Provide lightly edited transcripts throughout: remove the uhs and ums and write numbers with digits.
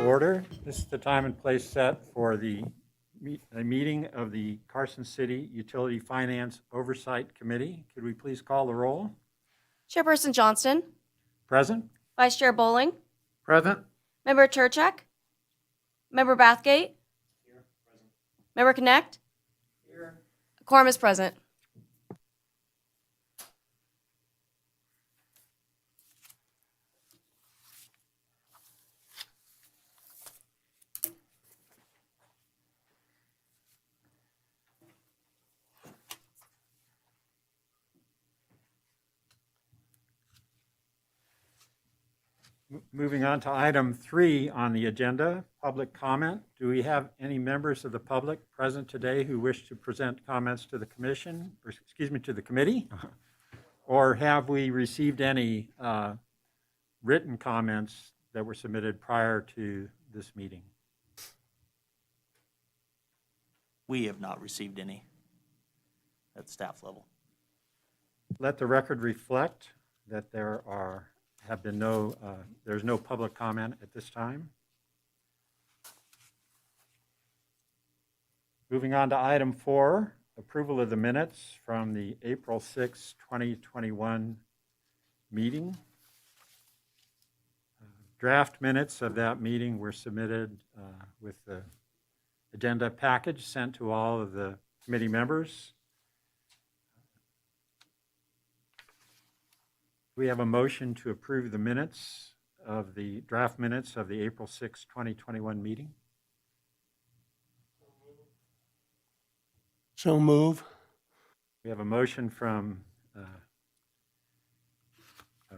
order. This is the time and place set for the meeting of the Carson City Utility Finance Oversight Committee. Could we please call the roll? Chairperson Johnston, Present? Vice Chair Bowling, Present. Member Turchek, Member Bathgate, Here. Present. Member Connect. Here. A quorum is present. Moving on to item 3 on the agenda, public comment. Do we have any members of the public present today who wish to present comments to the commission, or excuse me, to the committee? Or have we received any written comments that were submitted prior to this meeting? We have not received any at staff level. Let the record reflect that there's no public comment at this time. Moving on to item 4, approval of the minutes from the April 6, 2021 meeting. Draft minutes of that meeting were submitted with the agenda package sent to all of the committee members. We have a motion to approve the minutes of the draft minutes of the April 6, 2021 meeting. So move. We have a motion from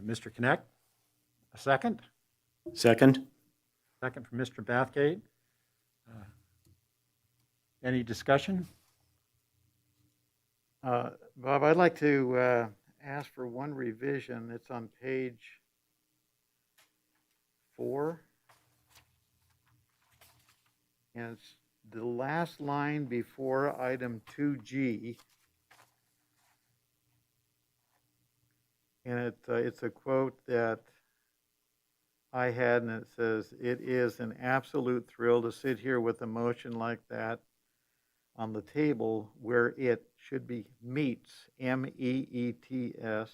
Mr. Connect. A second? Second. Second from Mr. Bathgate. Any discussion? Bob, I'd like to ask for one revision. It's on page 4. And it's the last line before item 2G. And it's a quote that I had, and it says, "It is an absolute thrill to sit here with a motion like that on the table where it should be meets, M-E-E-T-S,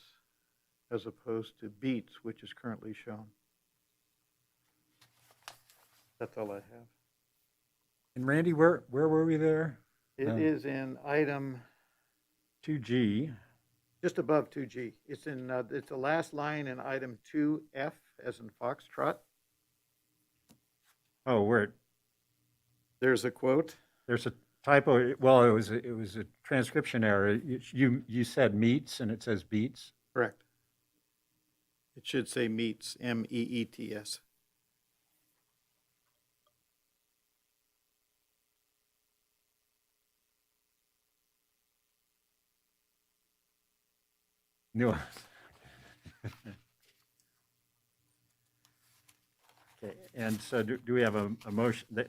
as opposed to beats, which is currently shown." That's all I have. And Randy, where were we there? It is in item 2G. just above 2G. It's the last line in item 2F, as in Foxtrot. Oh, There's a quote. there's a typo. Well, it was a transcription error. You said meets and it says beats. Correct. It should say meets, M-E-E-T-S. No. Okay, and so do we have a motion? Do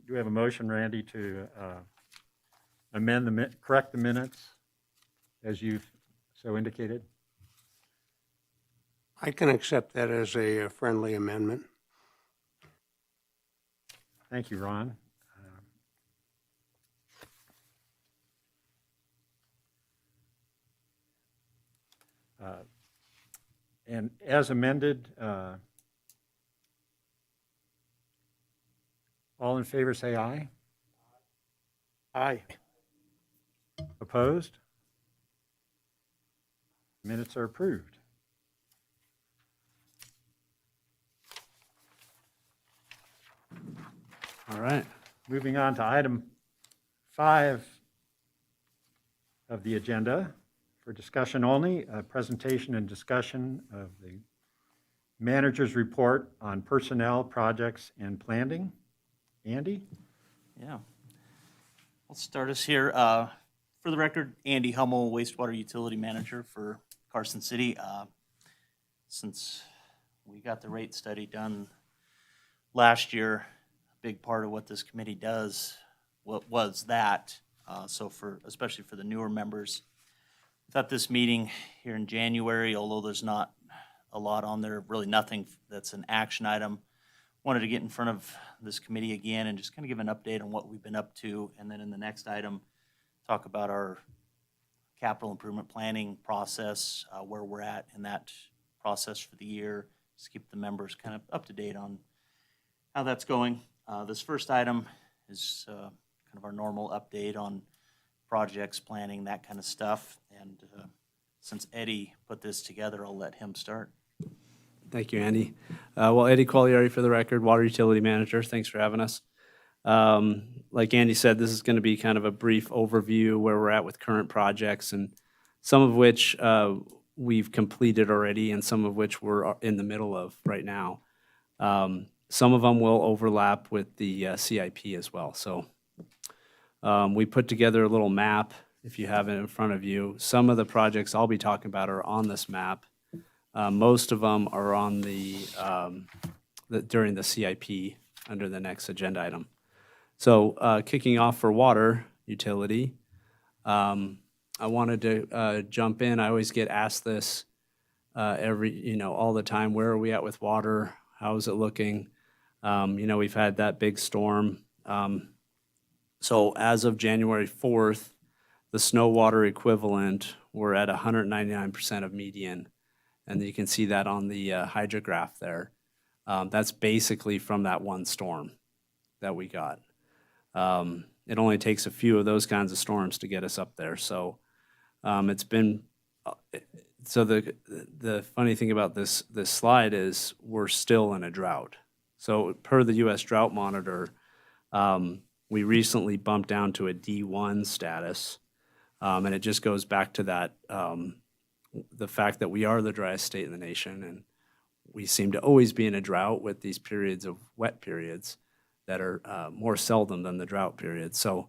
we have a motion, Randy, to correct the minutes as you've so indicated? I can accept that as a friendly amendment. Thank you, Ron. And as amended, all in favor say aye. Aye. Opposed? Minutes are approved. All right, moving on to item 5 of the agenda for discussion only, a presentation and discussion of the manager's report on personnel, projects, and planning. Andy? Yeah. I'll start us here. For the record, Andy Hummel, wastewater utility manager for Carson City. Since we got the rate study done last year, a big part of what this committee does was that. So especially for the newer members, I thought this meeting here in January, although there's not a lot on there, really nothing that's an action item, wanted to get in front of this committee again and just kind of give an update on what we've been up to. And then in the next item, talk about our capital improvement planning process, where we're at in that process for the year. Just keep the members kind of up to date on how that's going. This first item is kind of our normal update on projects, planning, that kind of stuff. And since Eddie put this together, I'll let him start. Thank you, Andy. Well, Eddie Quagliari for the record, Water Utility Manager. Thanks for having us. Like Andy said, this is going to be kind of a brief overview where we're at with current projects, and some of which we've completed already and some of which we're in the middle of right now. Some of them will overlap with the CIP as well. So we put together a little map, if you have it in front of you. Some of the projects I'll be talking about are on this map. Most of them are on during the CIP under the next agenda item. So kicking off for water utility, I wanted to jump in. I always get asked this all the time. Where are we at with water? How is it looking? We've had that big storm. So as of January 4th, the snow water equivalent, we're at 199% of median. And you can see that on the hydrograph there. That's basically from that one storm that we got. It only takes a few of those kinds of storms to get us up there. So it's been, so the funny thing about this slide is we're still in a drought. So per the U.S. Drought Monitor, we recently bumped down to a D1 status. And it just goes back to that, the fact that we are the driest state in the nation, and we seem to always be in a drought with these periods of wet periods that are more seldom than the drought periods. So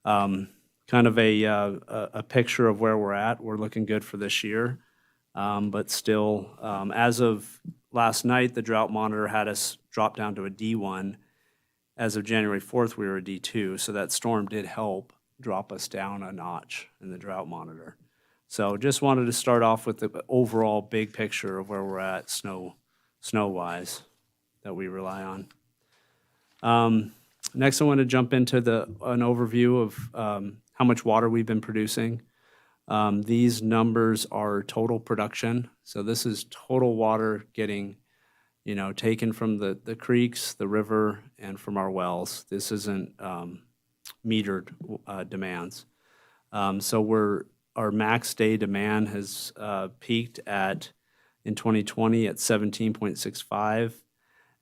kind of a picture of where we're at. We're looking good for this year, but still, as of last night, the drought monitor had us drop down to a D1. As of January 4th, we were a D2, so that storm did help drop us down a notch in the drought monitor. So just wanted to start off with the overall big picture of where we're at snow-wise that we rely on. Next, I want to jump into an overview of how much water we've been producing. These numbers are total production. So this is total water getting, taken from the creeks, the river, and from our wells. This isn't metered demands. So our max day demand has peaked in 2020 at 17.65,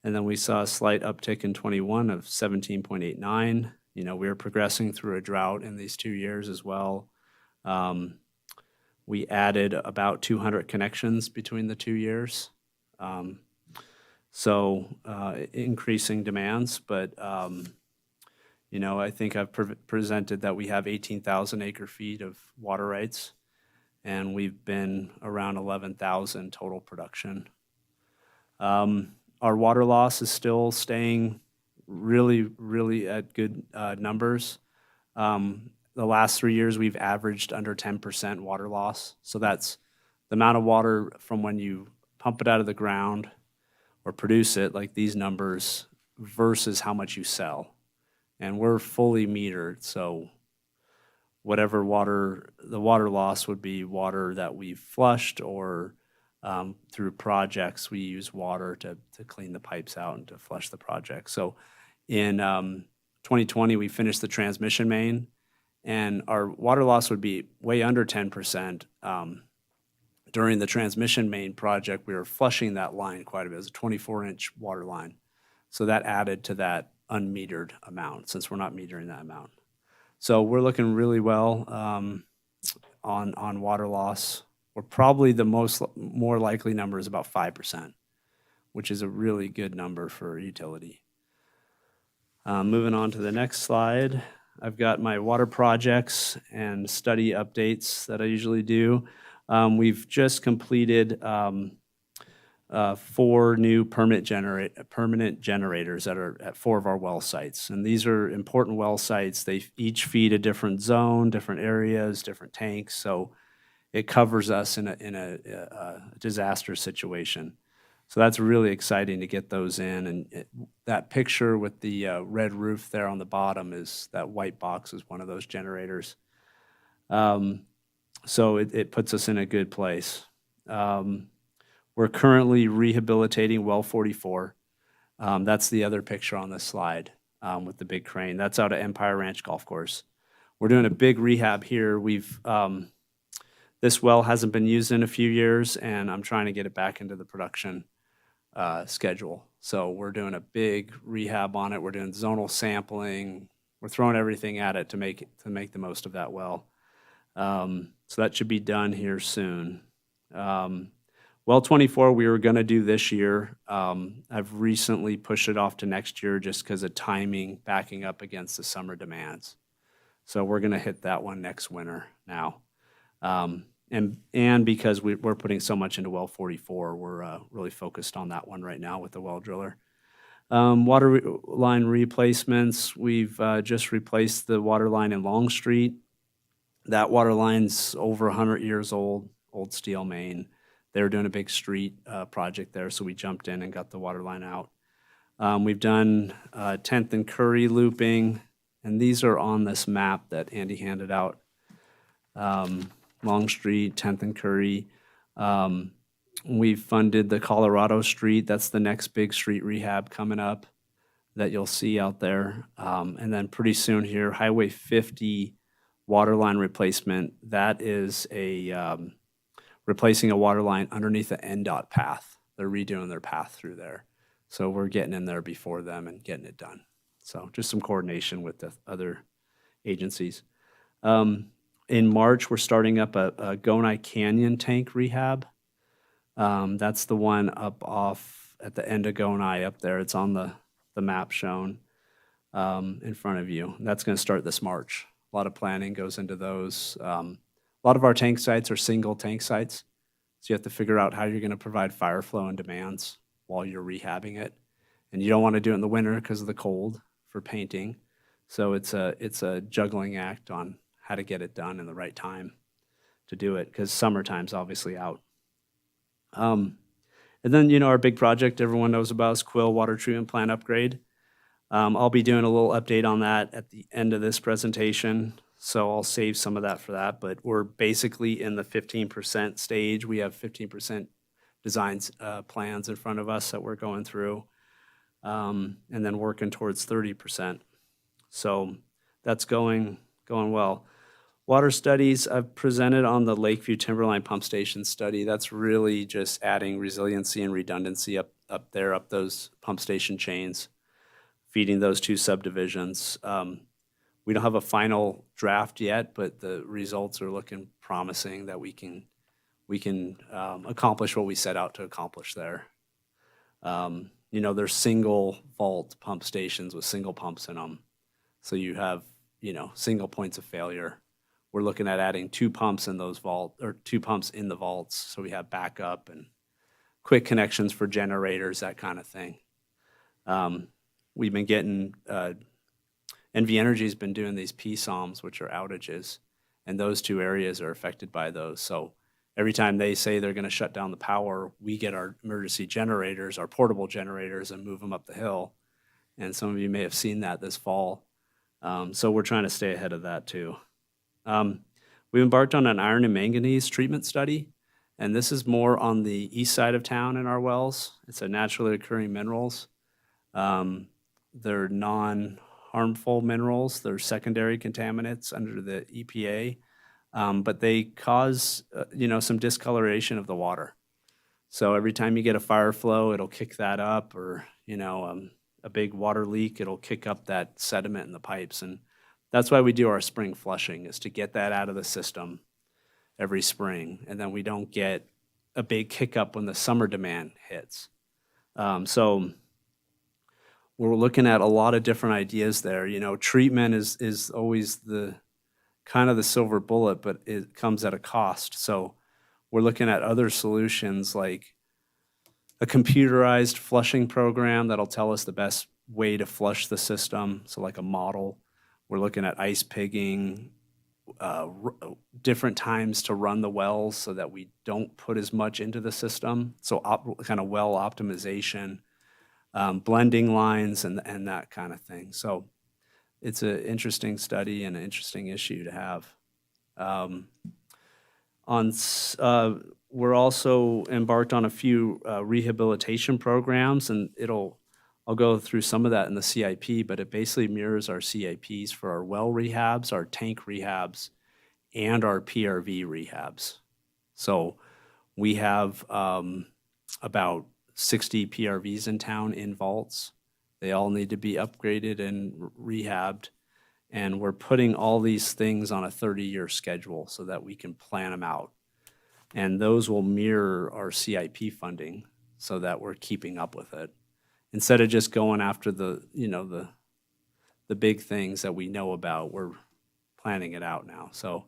and then we saw a slight uptick in 21 of 17.89. We are progressing through a drought in these 2 years as well. We added about 200 connections between the 2 years. So increasing demands, but I think I've presented that we have 18,000 acre feet of water rights, and we've been around 11,000 total production. Our water loss is still staying really, really at good numbers. The last 3 years, we've averaged under 10% water loss. So that's the amount of water from when you pump it out of the ground or produce it, like these numbers, versus how much you sell. And we're fully metered, so whatever the water loss would be water that we've flushed, or through projects, we use water to clean the pipes out and to flush the project. So in 2020, we finished the transmission main, and our water loss would be way under 10%. During the transmission main project, we were flushing that line quite a bit. It was a 24-inch water line. So that added to that unmetered amount, since we're not metering that amount. So we're looking really well on water loss. We're probably more likely number is about 5%, which is a really good number for a utility. Moving on to the next slide, I've got my water projects and study updates that I usually do. We've just completed 4 new permanent generators that are at 4 of our well sites. And these are important well sites. They each feed a different zone, different areas, different tanks. So it covers us in a disaster situation. So that's really exciting to get those in. And that picture with the red roof there on the bottom is that white box is one of those generators. So it puts us in a good place. We're currently rehabilitating well 44. That's the other picture on this slide with the big crane. That's out at Empire Ranch Golf Course. We're doing a big rehab here. This well hasn't been used in a few years, and I'm trying to get it back into the production schedule. So we're doing a big rehab on it. We're doing zonal sampling. We're throwing everything at it to make the most of that well. So that should be done here soon. Well 24 we were going to do this year. I've recently pushed it off to next year just because of timing backing up against the summer demands. So we're going to hit that one next winter now. And because we're putting so much into well 44, we're really focused on that one right now with the well driller. Water line replacements, we've just replaced the water line in Long Street. That water line's over 100 years old steel main. They were doing a big street project there, so we jumped in and got the water line out. We've done 10th and Curry looping, and these are on this map that Andy handed out. Long Street, 10th and Curry. We've funded the Colorado Street. That's the next big street rehab coming up that you'll see out there. And then pretty soon here, Highway 50 water line replacement. That is replacing a water line underneath the NDOT path. They're redoing their path through there. So we're getting in there before them and getting it done. So just some coordination with the other agencies. In March, we're starting up a Gonai Canyon tank rehab. That's the one up off at the end of Gonai up there. It's on the map shown in front of you. That's going to start this March. A lot of planning goes into those. A lot of our tank sites are single tank sites. So you have to figure out how you're going to provide fire flow and demands while you're rehabbing it. And you don't want to do it in the winter because of the cold for painting. So it's a juggling act on how to get it done in the right time to do it, because summertime's obviously out. And then, our big project everyone knows about is Quill Water Treatment Plant upgrade. I'll be doing a little update on that at the end of this presentation, so I'll save some of that for that. But we're basically in the 15% stage. We have 15% designs plans in front of us that we're going through, and then working towards 30%. So that's going well. Water studies, I've presented on the Lakeview Timberline Pump Station study. That's really just adding resiliency and redundancy up there, up those pump station chains, feeding those two subdivisions. We don't have a final draft yet, but the results are looking promising that we can accomplish what we set out to accomplish there. There's single vault pump stations with single pumps in them. So you have, single points of failure. We're looking at adding two pumps in the vaults, so we have backup and quick connections for generators, that kind of thing. We've been getting, NV Energy's been doing these PSOMs, which are outages, and those two areas are affected by those. So every time they say they're going to shut down the power, we get our emergency generators, our portable generators, and move them up the hill. And some of you may have seen that this fall. So we're trying to stay ahead of that too. We've embarked on an iron and manganese treatment study, and this is more on the east side of town in our wells. It's a naturally occurring minerals. They're non-harmful minerals. They're secondary contaminants under the EPA, but they cause, some discoloration of the water. So every time you get a fire flow, it'll kick that up, or, a big water leak, it'll kick up that sediment in the pipes. And that's why we do our spring flushing, is to get that out of the system every spring. And then we don't get a big kick up when the summer demand hits. So we're looking at a lot of different ideas there. Treatment is always the kind of the silver bullet, but it comes at a cost. So we're looking at other solutions like a computerized flushing program that'll tell us the best way to flush the system. So like a model. We're looking at ice pigging, different times to run the wells so that we don't put as much into the system. So kind of well optimization, blending lines and that kind of thing. So it's an interesting study and an interesting issue to have. We're also embarked on a few rehabilitation programs, and I'll go through some of that in the CIP, but it basically mirrors our CIPs for our well rehabs, our tank rehabs, and our PRV rehabs. So we have about 60 PRVs in town in vaults. They all need to be upgraded and rehabbed. And we're putting all these things on a 30-year schedule so that we can plan them out. And those will mirror our CIP funding so that we're keeping up with it. Instead of just going after the big things that we know about, we're planning it out now. So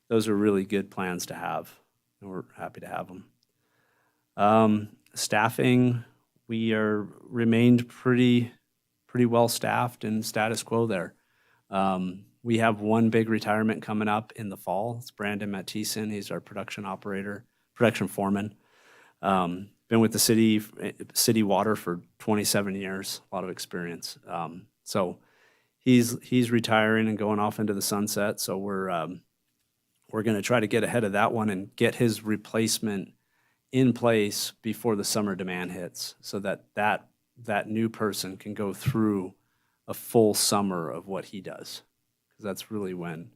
those are really good plans to have, and we're happy to have them. Staffing, we are remained pretty well staffed and status quo there. We have one big retirement coming up in the fall. It's Brandon Mattison. He's our production foreman. Been with the city water for 27 years, a lot of experience. So he's retiring and going off into the sunset. So we're going to try to get ahead of that one and get his replacement in place before the summer demand hits, so that new person can go through a full summer of what he does, because that's really when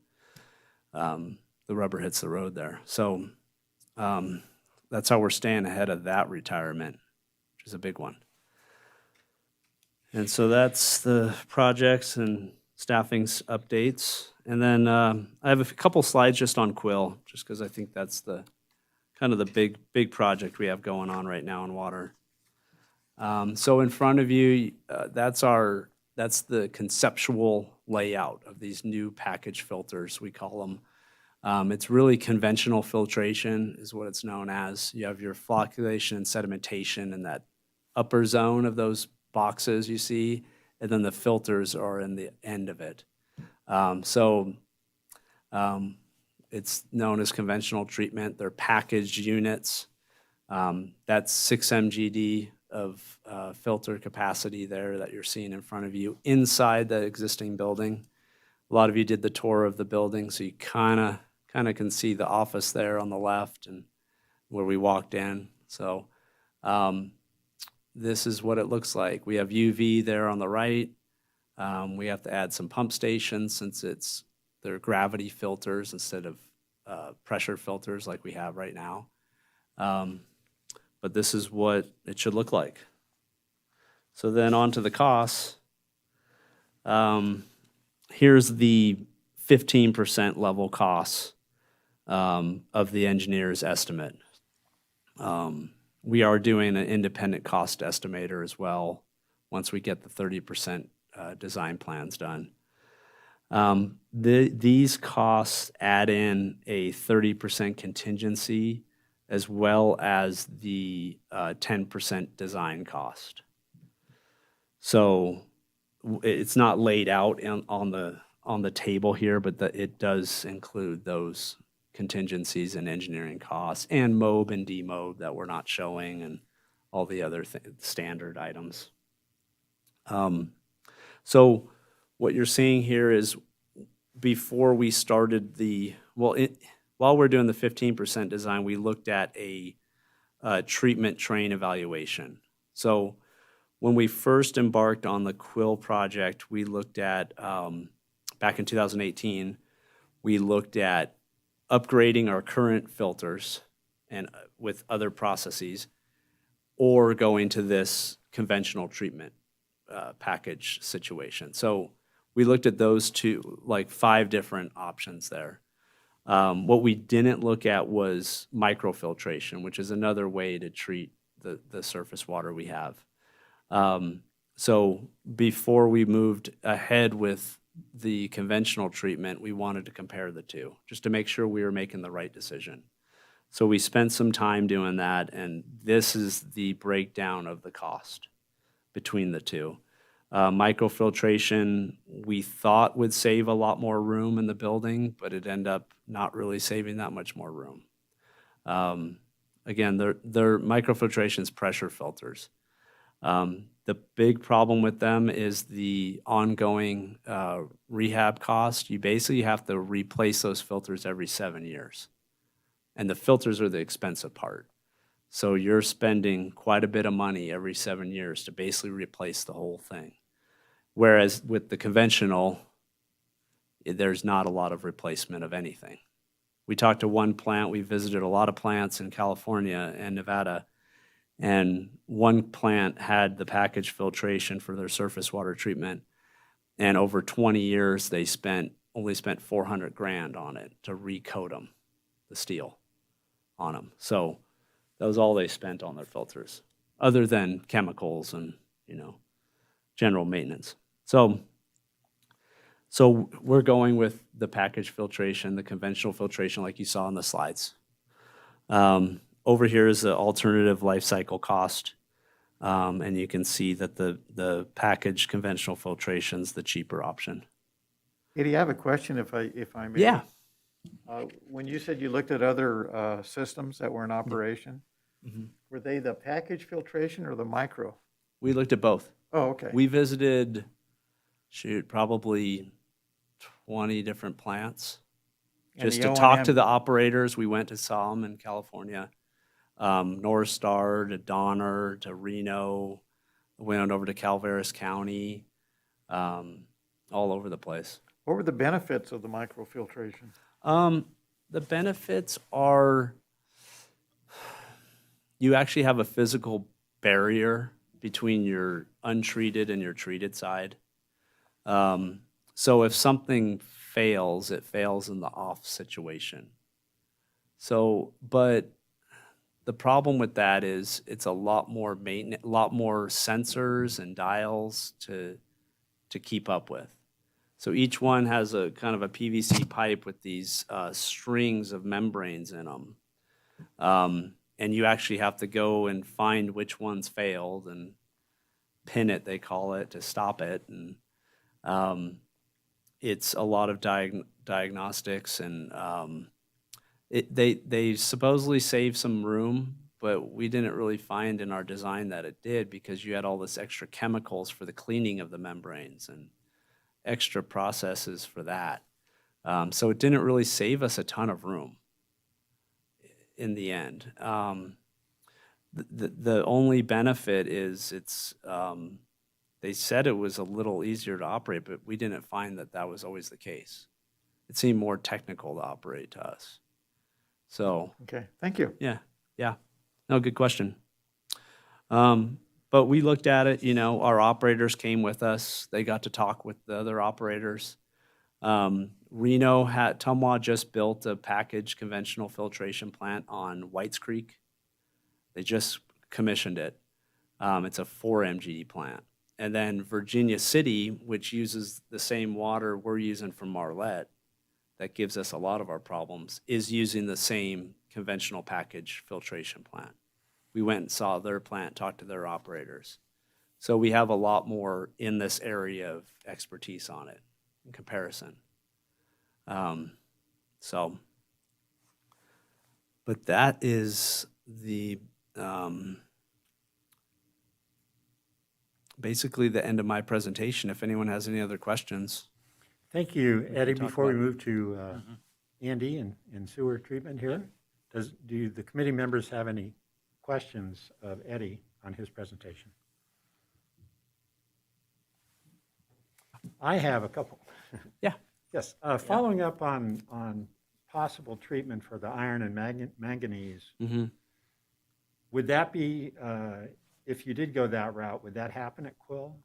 the rubber hits the road there. So that's how we're staying ahead of that retirement, which is a big one. And so that's the projects and staffing's updates. And then I have a couple slides just on Quill, just because I think that's the kind of the big project we have going on right now in water. So in front of you, that's the conceptual layout of these new package filters, we call them. It's really conventional filtration is what it's known as. You have your flocculation and sedimentation in that upper zone of those boxes you see, and then the filters are in the end of it. It's known as conventional treatment. They're packaged units. That's 6 MGD of filter capacity there that you're seeing in front of you inside the existing building. A lot of you did the tour of the building, so you kind of can see the office there on the left and where we walked in. So this is what it looks like. We have UV there on the right. We have to add some pump stations since they're gravity filters instead of pressure filters like we have right now. But this is what it should look like. So then on to the costs. Here's the 15% level costs of the engineer's estimate. We are doing an independent cost estimator as well once we get the 30% design plans done. These costs add in a 30% contingency as well as the 10% design cost. So it's not laid out on the table here, but it does include those contingencies and engineering costs and MOB and DMOB that we're not showing and all the other standard items. So what you're seeing here is before we started while we're doing the 15% design, we looked at a treatment train evaluation. So when we first embarked on the Quill project, we looked at, back in 2018, we looked at upgrading our current filters and with other processes, or going to this conventional treatment package situation. So we looked at those two, like 5 different options there. What we didn't look at was microfiltration, which is another way to treat the surface water we have. So before we moved ahead with the conventional treatment, we wanted to compare the two, just to make sure we were making the right decision. So we spent some time doing that, and this is the breakdown of the cost between the two. Microfiltration, we thought would save a lot more room in the building, but it ended up not really saving that much more room. Again, they're microfiltration's pressure filters. The big problem with them is the ongoing rehab cost. You basically have to replace those filters every 7 years. And the filters are the expensive part. So you're spending quite a bit of money every 7 years to basically replace the whole thing. Whereas with the conventional, there's not a lot of replacement of anything. We talked to one plant, we visited a lot of plants in California and Nevada, and one plant had the package filtration for their surface water treatment, and over 20 years they only spent $400,000 on it to recoat them, the steel on them. So that was all they spent on their filters, other than chemicals and, general maintenance. So we're going with the package filtration, the conventional filtration like you saw in the slides. Over here is the alternative life cycle cost. And you can see that the packaged conventional filtration is the cheaper option. Eddie, I have a question if I may. Yeah. When you said you looked at other systems that were in operation, Mhm. were they the package filtration or the micro? We looked at both. Oh, okay. We visited, probably 20 different plants. And Just the to talk O&M to the operators, we went to saw them in California. North Star to Donner to Reno, went over to Calaveras County, all over the place. What were the benefits of the microfiltration? The benefits are you actually have a physical barrier between your untreated and your treated side. So if something fails, it fails in the off situation. So, but the problem with that is it's a lot more maintenance, a lot more sensors and dials to keep up with. So each one has a kind of a PVC pipe with these strings of membranes in them. And you actually have to go and find which ones failed and pin it, they call it, to stop it. And it's a lot of diagnostics, and they supposedly save some room, but we didn't really find in our design that it did, because you had all this extra chemicals for the cleaning of the membranes and extra processes for that. So it didn't really save us a ton of room in the end. The only benefit is they said it was a little easier to operate, but we didn't find that was always the case. It seemed more technical to operate to us. So, Okay, thank you. yeah. No, good question. But we looked at it, our operators came with us. They got to talk with the other operators. Tumwa just built a packaged conventional filtration plant on Whites Creek. They just commissioned it. It's a 4 MGD plant. And then Virginia City, which uses the same water we're using from Marlette, that gives us a lot of our problems, is using the same conventional package filtration plant. We went and saw their plant, talked to their operators. So we have a lot more in this area of expertise on it in comparison. But that is basically the end of my presentation. If anyone has any other questions. Thank you, Eddie. talk Before we about- move to Andy and sewer treatment here, do the committee members have any questions of Eddie on his presentation? I have a couple. Yeah. Yes, following up on possible treatment for the iron and manganese, Mm-hmm. would that be, if you did go that route, would that happen at Quill?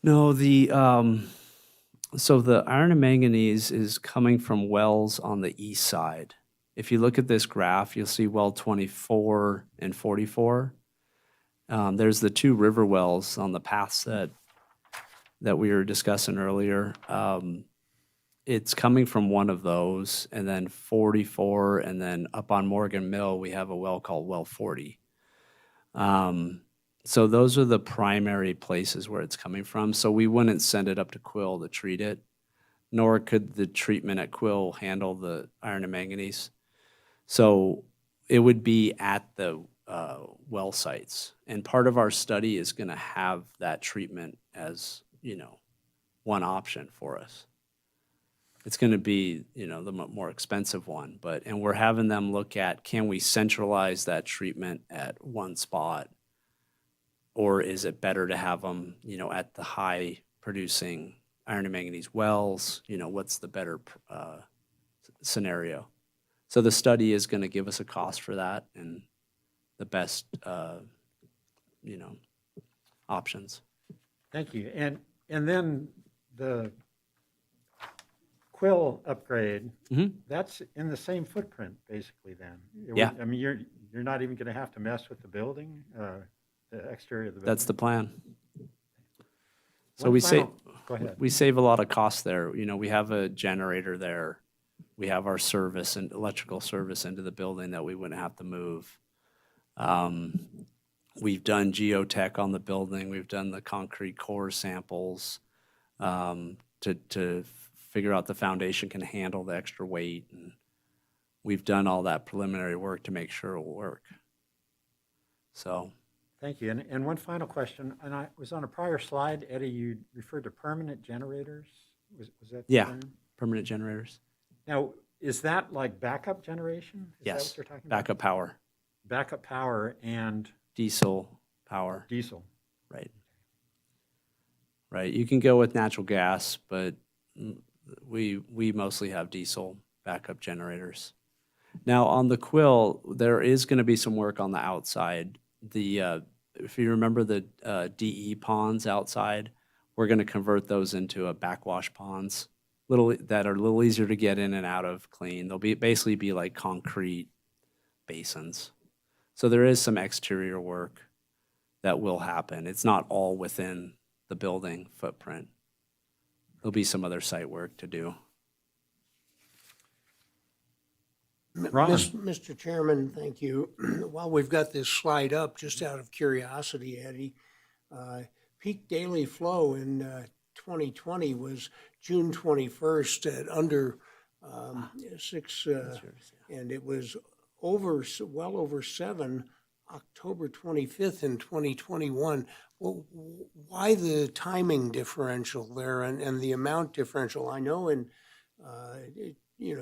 No, so the iron and manganese is coming from wells on the east side. If you look at this graph, you'll see well 24 and 44. There's the 2 river wells on the paths that we were discussing earlier. It's coming from one of those, and then 44, and then up on Morgan Mill, we have a well called well 40. So those are the primary places where it's coming from. So we wouldn't send it up to Quill to treat it, nor could the treatment at Quill handle the iron and manganese. So it would be at the well sites. And part of our study is going to have that treatment as, one option for us. It's going to be, the more expensive one, and we're having them look at, can we centralize that treatment at one spot? Or is it better to have them, at the high producing iron and manganese wells? What's the better scenario? So the study is going to give us a cost for that and the best, options. Thank you. And then the Quill upgrade, that's in the same footprint, basically, then? Yeah. I mean, you're not even going to have to mess with the building, the exterior of the building? That's the plan. So One we save, final- Go ahead. we save a lot of costs there. We have a generator there. We have our service and electrical service into the building that we wouldn't have to move. We've done geotech on the building. We've done the concrete core samples to figure out the foundation can handle the extra weight. And we've done all that preliminary work to make sure it will work. So, Thank you. And one final question, and I was on a prior slide, Eddie, you referred to permanent generators? Was that the Yeah. term? permanent generators, Now, is that like backup generation? Is that yes, what you're talking about? backup power, Backup power and diesel power, diesel. right. Right, you can go with natural gas, but we mostly have diesel backup generators. Now, on the Quill, there is going to be some work on the outside. If you remember the DE ponds outside, we're going to convert those into a backwash ponds, that are a little easier to get in and out of clean. They'll basically be like concrete basins. So there is some exterior work that will happen. It's not all within the building footprint. There'll be some other site work to do. Ron? Mr. Chairman, thank you. While we've got this slide up, just out of curiosity, Eddie, peak daily flow in 2020 was June 21st at under 6, and it was well over 7 October 25th in 2021. Well, why the timing differential there and the amount differential? I know in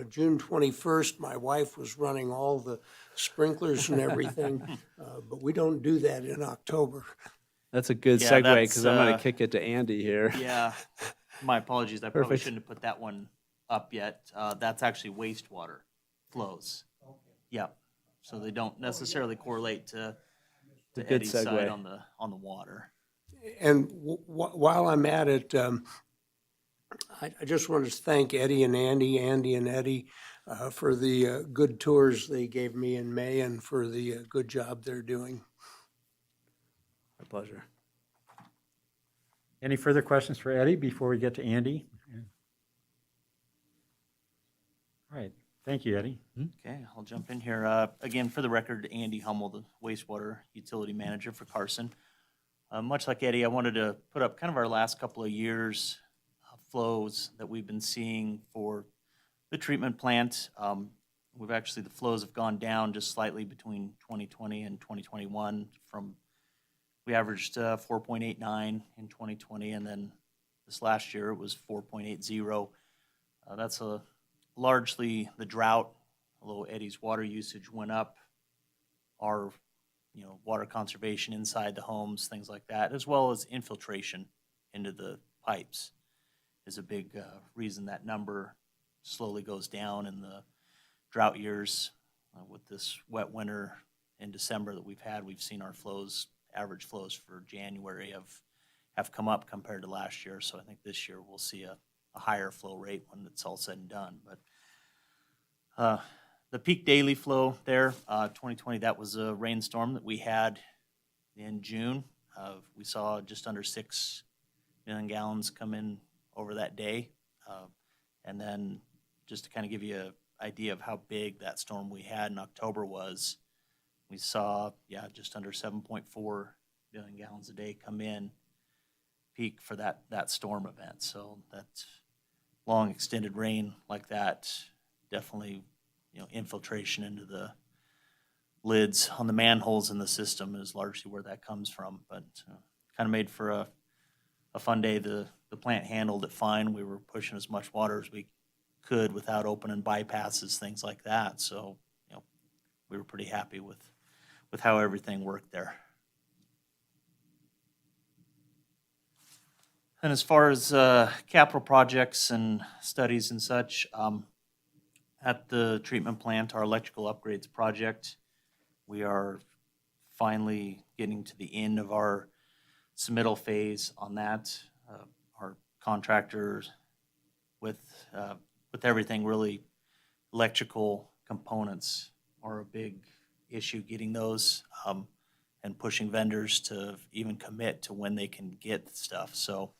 June 21st, my wife was running all the sprinklers and everything, but we don't do that in October. That's a good Yeah, segue that's, because I'm going to kick it to Andy here. Yeah, my apologies. I probably Perfect. shouldn't have put that one up yet. That's actually wastewater flows. Yeah, so they don't necessarily correlate to good Eddie's side segue. on the water. And while I'm at it, I just want to thank Andy and Eddie, for the good tours they gave me in May and for the good job they're doing. My pleasure. Any further questions for Eddie before we get to Andy? All right. Thank you, Eddie. Okay, I'll jump in here. Again, for the record, Andy Hummel, the wastewater utility manager for Carson. Much like Eddie, I wanted to put up kind of our last couple of years' flows that we've been seeing for the treatment plant. The flows have gone down just slightly between 2020 and 2021 we averaged 4.89 in 2020, and then this last year it was 4.80. That's largely the drought, although Eddie's water usage went up. Our water conservation inside the homes, things like that, as well as infiltration into the pipes is a big reason that number slowly goes down in the drought years. With this wet winter in December that we've had, we've seen our average flows for January have come up compared to last year. So I think this year we'll see a higher flow rate when it's all said and done. But the peak daily flow there, 2020, that was a rainstorm that we had in June. We saw just under 6 million gallons come in over that day. And then just to kind of give you an idea of how big that storm we had in October was, we saw, just under 7.4 billion gallons a day come in peak for that storm event. So that long extended rain like that, definitely, infiltration into the lids on the manholes in the system is largely where that comes from. But kind of made for a fun day. The plant handled it fine. We were pushing as much water as we could without opening bypasses, things like that. So, we were pretty happy with how everything worked there. And as far as capital projects and studies and such, at the treatment plant, our electrical upgrades project, we are finally getting to the end of our submittal phase on that. Our contractors with everything, really electrical components are a big issue, getting those and pushing vendors to even commit to when they can get stuff. So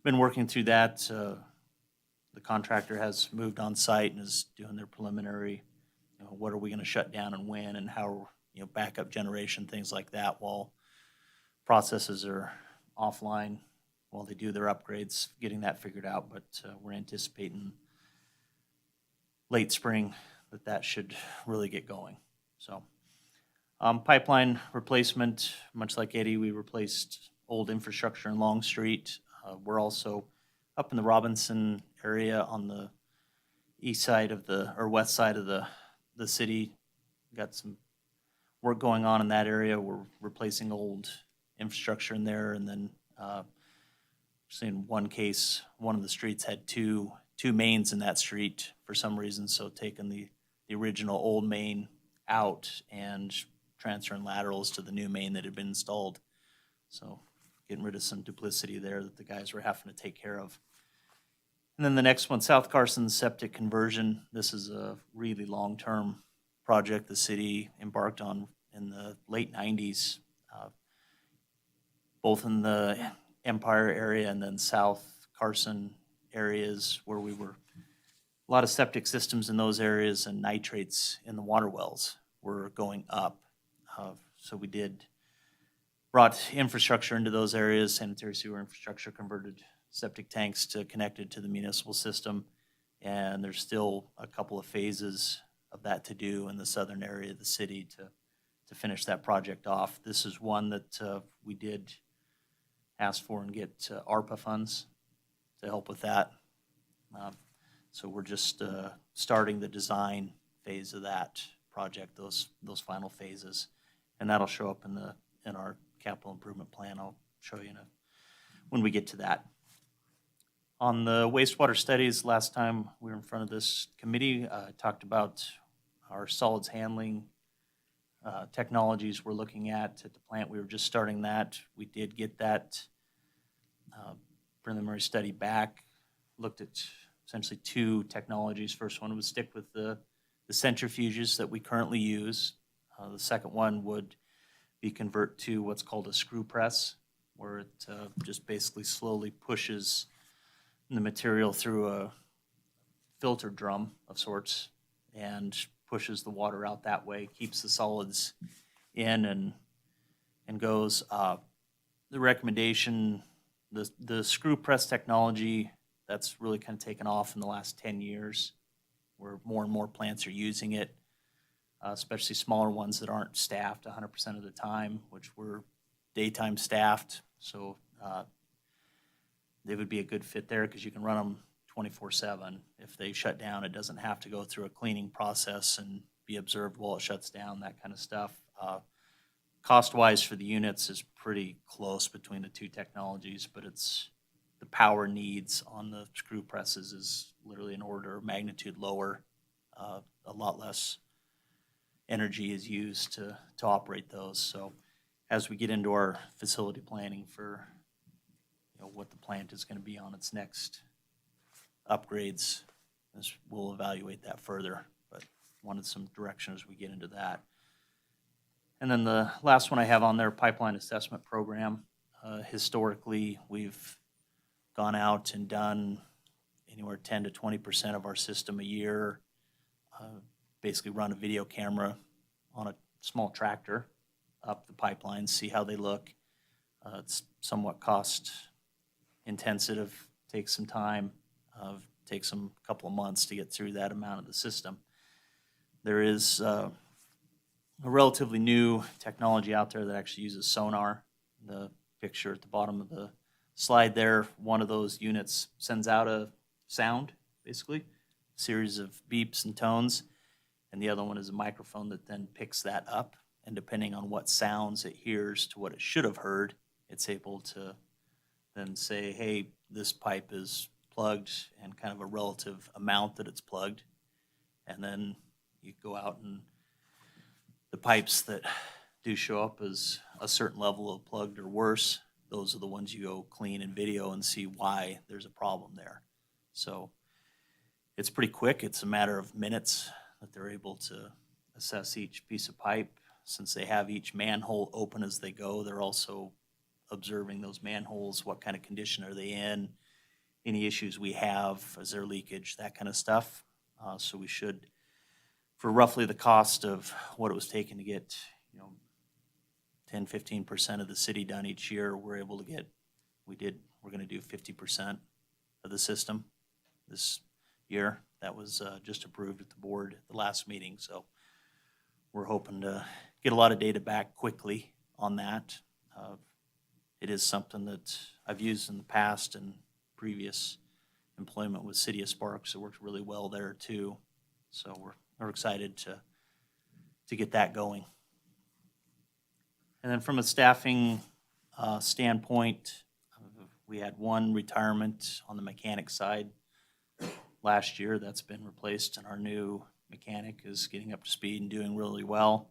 been working through that. The contractor has moved on site and is doing their preliminary, what are we going to shut down and when, and how, backup generation, things like that, while processes are offline while they do their upgrades, getting that figured out. But we're anticipating late spring that should really get going. So pipeline replacement, much like Eddie, we replaced old infrastructure in Long Street. We're also up in the Robinson area on the east side of west side of the city. Got some work going on in that area. We're replacing old infrastructure in there, and then seeing one case, one of the streets had two mains in that street for some reason, so taking the original old main out and transferring laterals to the new main that had been installed. So getting rid of some duplicity there that the guys were having to take care of. And then the next one, South Carson septic conversion. This is a really long-term project the city embarked on in the late 90s, both in the Empire area and then South Carson areas where we were, a lot of septic systems in those areas and nitrates in the water wells were going up. So we brought infrastructure into those areas, sanitary sewer infrastructure, converted septic tanks to connected to the municipal system. And there's still a couple of phases of that to do in the southern area of the city to finish that project off. This is one that we did ask for and get ARPA funds to help with that. So we're just starting the design phase of that project, those final phases, and that'll show up in our capital improvement plan. I'll show you when we get to that. On the wastewater studies, last time we were in front of this committee, talked about our solids handling technologies we're looking at the plant. We were just starting that. We did get that preliminary study back, looked at essentially two technologies. First one would stick with the centrifuges that we currently use. The second one would be convert to what's called a screw press, where it just basically slowly pushes the material through a filter drum of sorts and pushes the water out that way, keeps the solids in and goes. The recommendation, the screw press technology, that's really kind of taken off in the last 10 years, where more and more plants are using it, especially smaller ones that aren't staffed 100% of the time, which were daytime staffed. So they would be a good fit there because you can run them 24/7. If they shut down, it doesn't have to go through a cleaning process and be observed while it shuts down, that kind of stuff. Cost-wise for the units is pretty close between the two technologies, but it's the power needs on the screw presses is literally an order of magnitude lower. A lot less energy is used to operate those. So as we get into our facility planning for what the plant is going to be on its next upgrades, we'll evaluate that further, but wanted some direction as we get into that. And then the last one I have on there, pipeline assessment program. Historically, we've gone out and done anywhere 10 to 20% of our system a year. Basically run a video camera on a small tractor up the pipeline, see how they look, It's somewhat cost intensive, takes some time, takes them a couple of months to get through that amount of the system. There is a relatively new technology out there that actually uses sonar. The picture at the bottom of the slide there, one of those units sends out a sound, basically, a series of beeps and tones, and the other one is a microphone that then picks that up, and depending on what sounds it hears to what it should have heard, it's able to then say, hey, this pipe is plugged, and kind of a relative amount that it's plugged. And then you go out, and the pipes that do show up as a certain level of plugged or worse, those are the ones you go clean and video and see why there's a problem there. So it's pretty quick. It's a matter of minutes that they're able to assess each piece of pipe. Since they have each manhole open as they go, they're also observing those manholes, what kind of condition are they in, any issues we have, is there leakage, that kind of stuff. So we should, for roughly the cost of what it was taking to get, 10-15% of the city done each year, we're able to get, we're going to do 50% of the system this year. That was just approved at the board at the last meeting, so we're hoping to get a lot of data back quickly on that. It is something that I've used in the past and previous employment with City of Sparks. It worked really well there too. So we're excited to get that going. And then from a staffing standpoint, we had one retirement on the mechanic side last year. That's been replaced, and our new mechanic is getting up to speed and doing really well.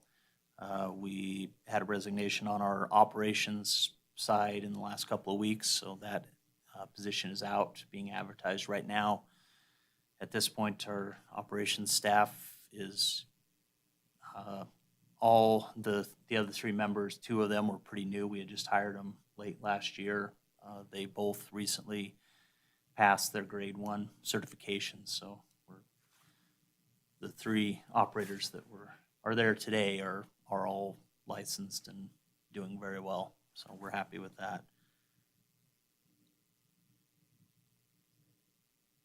We had a resignation on our operations side in the last couple of weeks, so that position is out, being advertised right now. At this point, our operations staff is all the other three members. Two of them were pretty new. We had just hired them late last year. They both recently passed their grade 1 certification, so the three operators that are there today are all licensed and doing very well. So we're happy with that.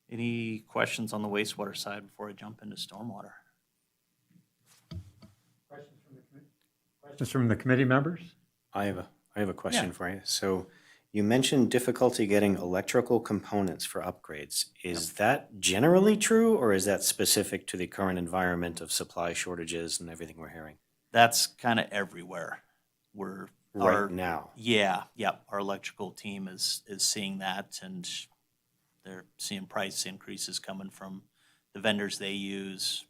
Any questions on the wastewater side before I jump into stormwater? Questions from the committee members? I have a question Yeah. for you. So you mentioned difficulty getting electrical components for upgrades. Is that generally true, or is that specific to the current environment of supply shortages and everything we're hearing That's kind of everywhere. right now? Yeah, our electrical team is seeing that, and they're seeing price increases coming from the vendors they use,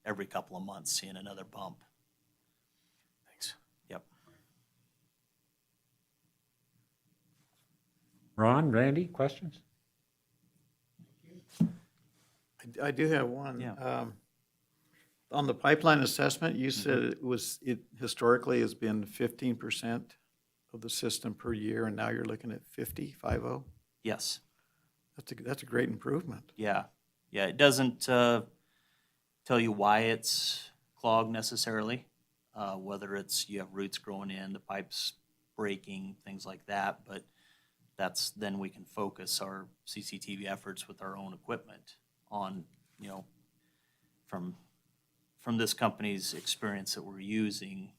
every couple of months, seeing another bump. Thanks. Yep. Ron, Randy, questions? I do have one. Yeah. On the pipeline assessment, you said it historically has been 15% of the system per year, and now you're looking at 50. Yes. That's a great improvement. Yeah. It doesn't tell you why it's clogged necessarily, whether it's you have roots growing in, the pipes breaking, things like that. But then we can focus our CCTV efforts with our own equipment on, from this company's experience that we're using.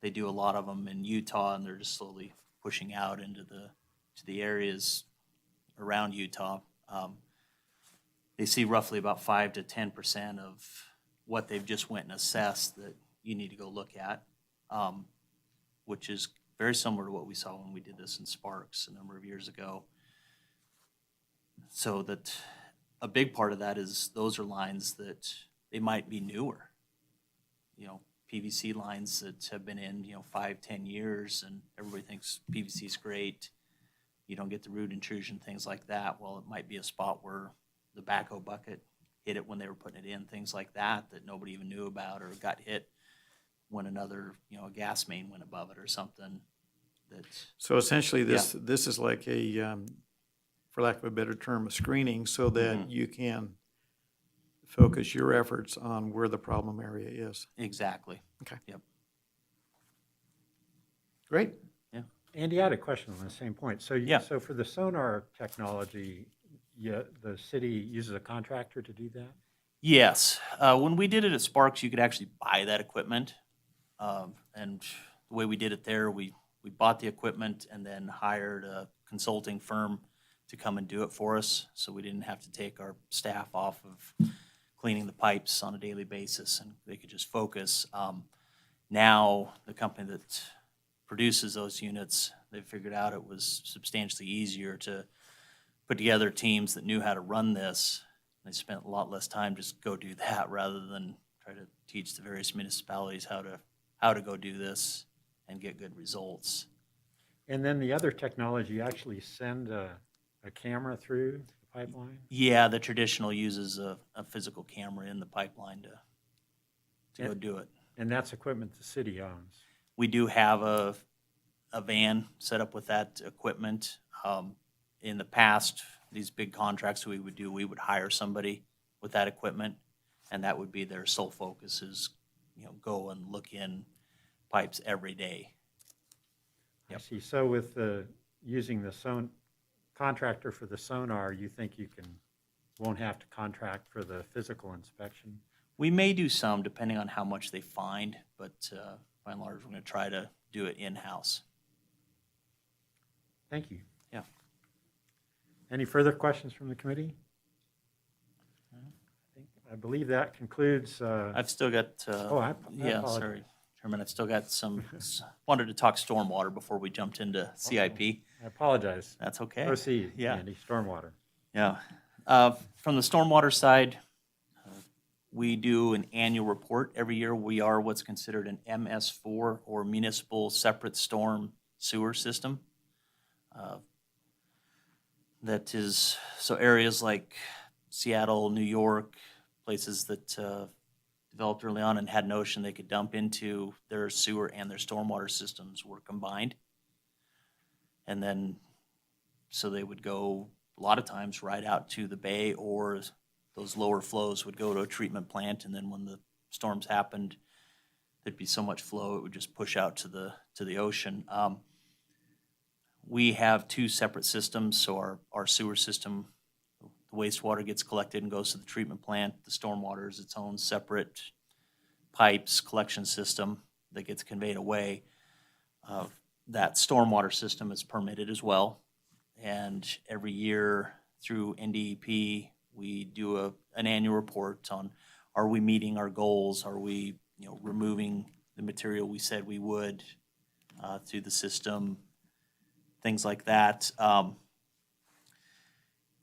They do a lot of them in Utah, and they're just slowly pushing out into the areas around Utah. They see roughly about 5 to 10% of what they've just went and assessed that you need to go look at, which is very similar to what we saw when we did this in Sparks a number of years ago. So that a big part of that is those are lines that they might be newer, PVC lines that have been in, 5-10 years, and everybody thinks PVC is great. You don't get the root intrusion, things like that. Well, it might be a spot where the backhoe bucket hit it when they were putting it in, things like that nobody even knew about, or got hit when another, a gas main went above it or something. So essentially, this is like a, for lack of a better term, a screening, so that you can focus your efforts on where the problem area is. Exactly. Okay. Yep. Great. Yeah. Andy, I had a question on the same point. So, Yeah. so for the sonar technology, the city uses a contractor to do that? Yes, when we did it at Sparks, you could actually buy that equipment. And the way we did it there, we bought the equipment and then hired a consulting firm to come and do it for us. So we didn't have to take our staff off of cleaning the pipes on a daily basis, and they could just focus. Now, the company that produces those units, they figured out it was substantially easier to put together teams that knew how to run this. They spent a lot less time just go do that rather than try to teach the various municipalities how to go do this and get good results. And then the other technology, you actually send a camera through the pipeline? Yeah, the traditional uses a physical camera in the pipeline to go do it. And that's equipment the city owns. We do have a van set up with that equipment. In the past, these big contracts we would do, we would hire somebody with that equipment, and that would be their sole focus is, go and look in pipes every day. I see. So with using the contractor for the sonar, you think won't have to contract for the physical inspection? We may do some depending on how much they find, but by and large, we're going to try to do it in-house. Thank you. Yeah. Any further questions from the committee? I believe that concludes. I've still got, I yeah, apologize. sorry, Chairman, I've still got wanted to talk stormwater before we jumped into CIP. I apologize. That's okay. Proceed, Yeah. Andy, stormwater. Yeah. From the stormwater side, we do an annual report. Every year, we are what's considered an MS4 or municipal separate storm sewer system. That is, so areas like Seattle, New York, places that developed early on and had an ocean they could dump into, their sewer and their stormwater systems were combined. And then, so they would go a lot of times right out to the bay, or those lower flows would go to a treatment plant. And then when the storms happened, there'd be so much flow, it would just push out to the ocean. We have two separate systems. So our sewer system, the wastewater gets collected and goes to the treatment plant. The stormwater is its own separate pipes collection system that gets conveyed away. That stormwater system is permitted as well. And every year through NDEP, we do an annual report on, are we meeting our goals? Are we removing the material we said we would through the system? Things like that.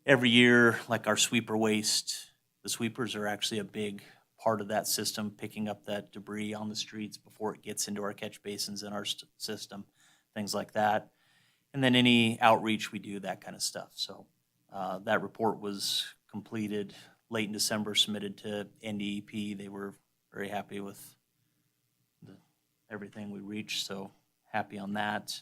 Every year, like our sweeper waste, the sweepers are actually a big part of that system, picking up that debris on the streets before it gets into our catch basins in our system, things like that. And then any outreach we do, that kind of stuff. So that report was completed late in December, submitted to NDEP. They were very happy with everything we reached, so happy on that.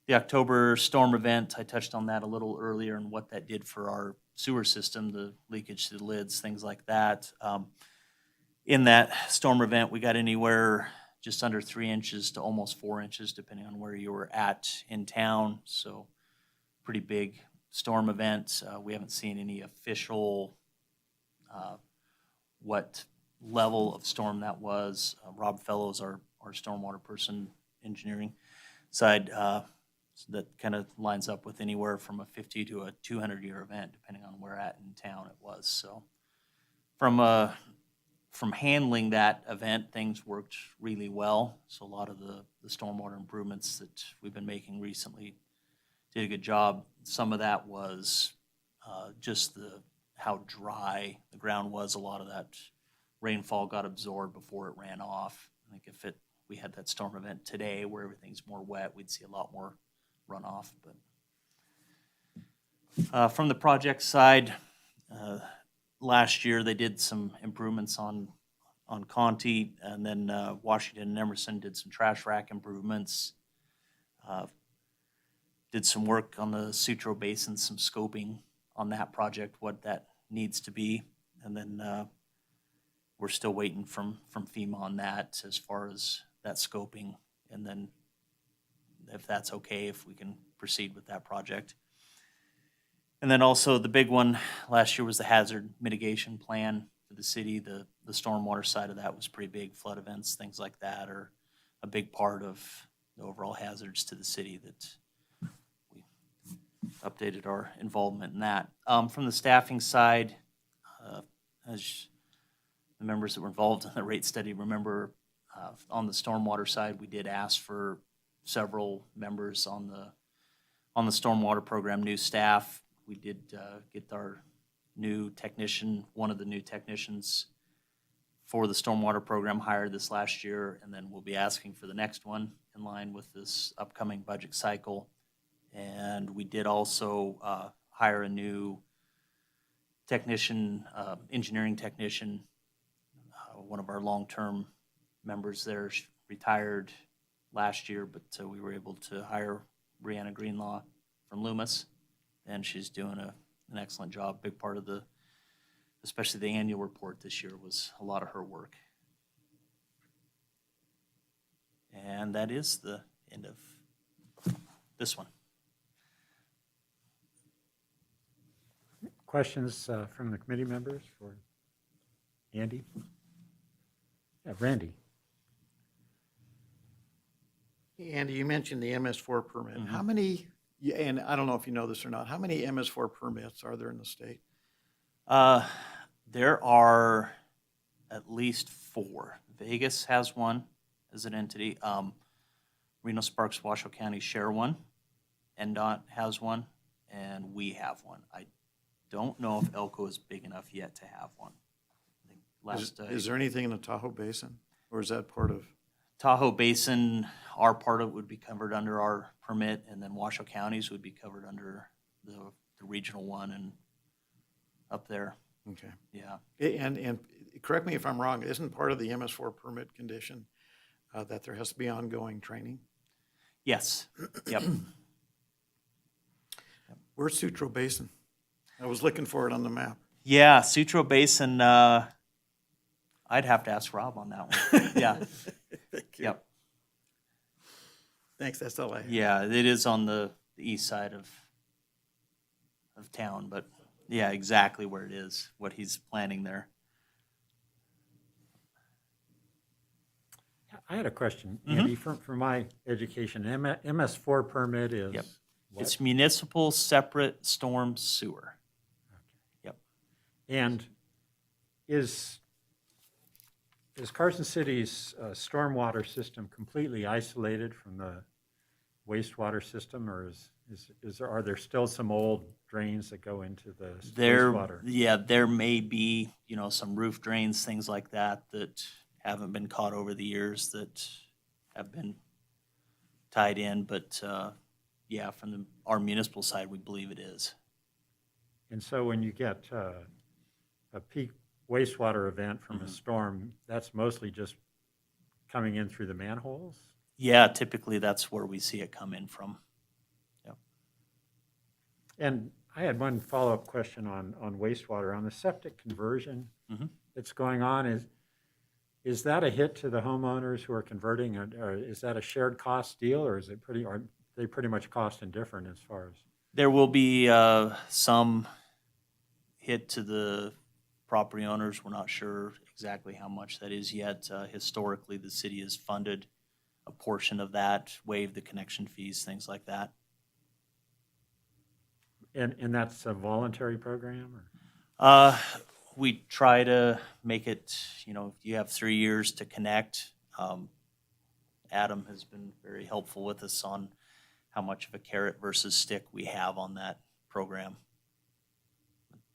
The October storm event, I touched on that a little earlier and what that did for our sewer system, the leakage to the lids, things like that. In that storm event, we got anywhere just under 3 inches to almost 4 inches, depending on where you were at in town. So pretty big storm event. We haven't seen any official what level of storm that was. Rob Fellows, our stormwater person, engineering side, so that kind of lines up with anywhere from a 50 to a 200-year event, depending on where at in town it was. So from handling that event, things worked really well. So a lot of the stormwater improvements that we've been making recently did a good job. Some of that was just how dry the ground was. A lot of that rainfall got absorbed before it ran off. I think if we had that storm event today where everything's more wet, we'd see a lot more runoff. But from the project side, last year they did some improvements on Conti, and then Washington and Emerson did some trash rack improvements. Did some work on the Sutro Basin, some scoping on that project, what that needs to be, and then we're still waiting from FEMA on that as far as that scoping, and then if that's okay, if we can proceed with that project. And then also the big one last year was the hazard mitigation plan for the city. The stormwater side of that was pretty big. Flood events, things like that are a big part of the overall hazards to the city that we updated our involvement in that. From the staffing side, as the members that were involved in the rate study remember, on the stormwater side, we did ask for several members on the stormwater program, new staff. We did get our new technician, one of the new technicians for the stormwater program hired this last year, and then we'll be asking for the next one in line with this upcoming budget cycle. And we did also hire a new technician, engineering technician. One of our long-term members there retired last year, but we were able to hire Brianna Greenlaw from Loomis, and she's doing an excellent job. Big part of especially the annual report this year was a lot of her work. And that is the end of this one. Questions from the committee members for Andy? Yeah, Randy. Andy, you mentioned the MS4 permit. How many, and I don't know if you know this or not, how many MS4 permits are there in the state? There are at least 4. Vegas has one as an entity. Reno Sparks, Washoe County share one. NDOT has one, and we have one. I don't know if Elko is big enough yet to have one. I think Is there anything in the Tahoe Basin, or is that part of? Tahoe Basin, our part of it would be covered under our permit, and then Washoe Counties would be covered under the regional one and up there. Okay. Yeah. And correct me if I'm wrong, isn't part of the MS4 permit condition that there has to be ongoing training? Yes. Yep. Where's Sutro Basin? I was looking for it on the map. Yeah, Sutro Basin, I'd have to ask Rob on that one. Yeah. Thank you. Yep. Thanks, that's all I have. Yeah, it is on the east side of town, but yeah, exactly where it is, what he's planning there. I had a question, Andy, from my education. MS4 permit is Yep. what? It's municipal separate storm sewer. Yep. And is Carson City's stormwater system completely isolated from the wastewater system, or are there still some old drains that go into the wastewater? There may be, some roof drains, things like that haven't been caught over the years that have been tied in, but from our municipal side, we believe it is. And so when you get a peak wastewater event from a storm, that's mostly just coming in through the manholes? Yeah, typically that's where we see it come in from. Yep. And I had one follow-up question on wastewater. On the septic conversion that's going on, is that a hit to the homeowners who are converting, or is that a shared cost deal, or are they pretty much cost indifferent as far as? There will be some hit to the property owners. We're not sure exactly how much that is yet. Historically, the city has funded a portion of that, waived the connection fees, things like that. And that's a voluntary program, or? We try to make it, you have 3 years to connect. Adam has been very helpful with us on how much of a carrot versus stick we have on that program.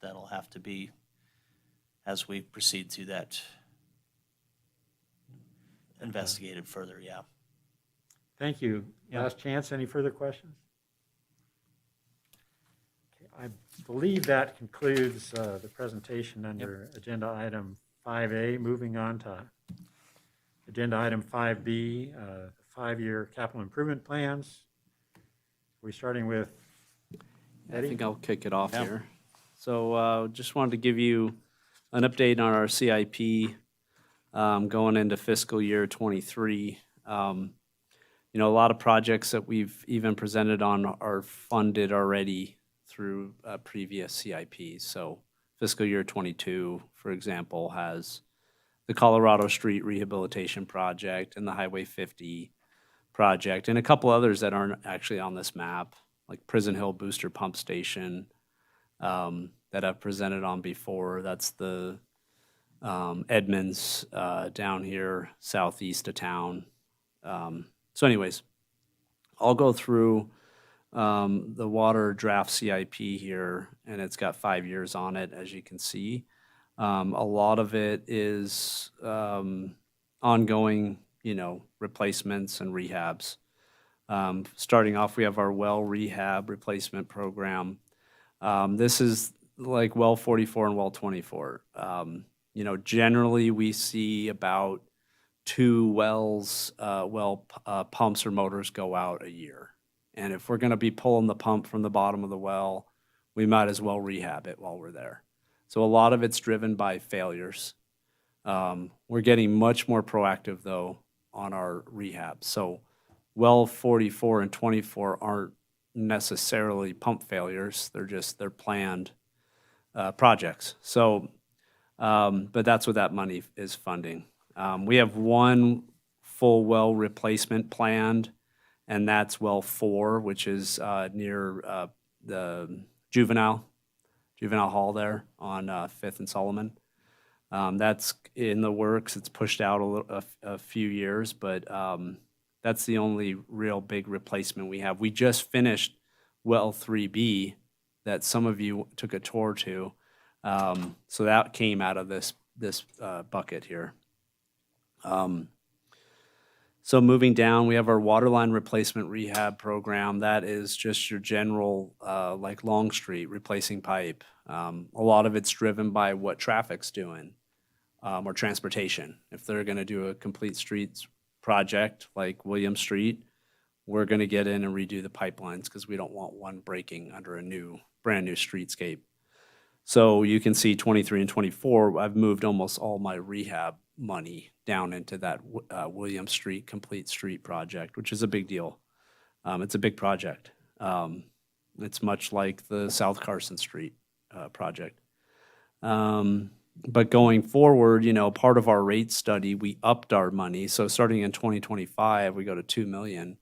That'll have to be as we proceed through that, investigated further, yeah. Thank you. Yeah. Last chance, any further questions? Okay, I believe that concludes the presentation under agenda item 5A. Moving on to agenda item 5B, 5-year capital improvement plans. We're starting with I Eddie? think I'll kick it off Yeah. here. So just wanted to give you an update on our CIP going into fiscal year '23. you know, a lot of projects that we've even presented on are funded already through previous CIPs. So fiscal year 22, for example, has the Colorado Street Rehabilitation Project and the Highway 50 project, and a couple others that aren't actually on this map, like Prison Hill Booster Pump Station, that I've presented on before. That's the Edmonds down here southeast of town. So anyways, I'll go through the water draft CIP here, and it's got 5 years on it, as you can see. A lot of it is ongoing, you know, replacements and rehabs. Starting off, we have our well rehab replacement program. This is like well 44 and well 24. You know, generally we see about 2 wells, pumps or motors go out a year. And if we're going to be pulling the pump from the bottom of the well, we might as well rehab it while we're there. So a lot of it's driven by failures. We're getting much more proactive, though, on our rehab. So well 44 and 24 aren't necessarily pump failures. They're planned projects. So, but that's what that money is funding. We have 1 full well replacement planned, and that's well 4, which is near the juvenile hall there on 5th and Solomon. That's in the works. It's pushed out a few years, but that's the only real big replacement we have. We just finished well 3B that some of you took a tour to. So that came out of this bucket here. So moving down, we have our waterline replacement rehab program. That is just your general, like Long Street, replacing pipe. A lot of it's driven by what traffic's doing, or transportation. If they're gonna do a complete streets project like William Street, we're gonna get in and redo the pipelines because we don't want one breaking under a brand new streetscape. So you can see 23 and 24, I've moved almost all my rehab money down into that William Street Complete Street project, which is a big deal. It's a big project. It's much like the South Carson Street project. But going forward, you know, part of our rate study, we upped our money. So starting in 2025, we go to $2 million.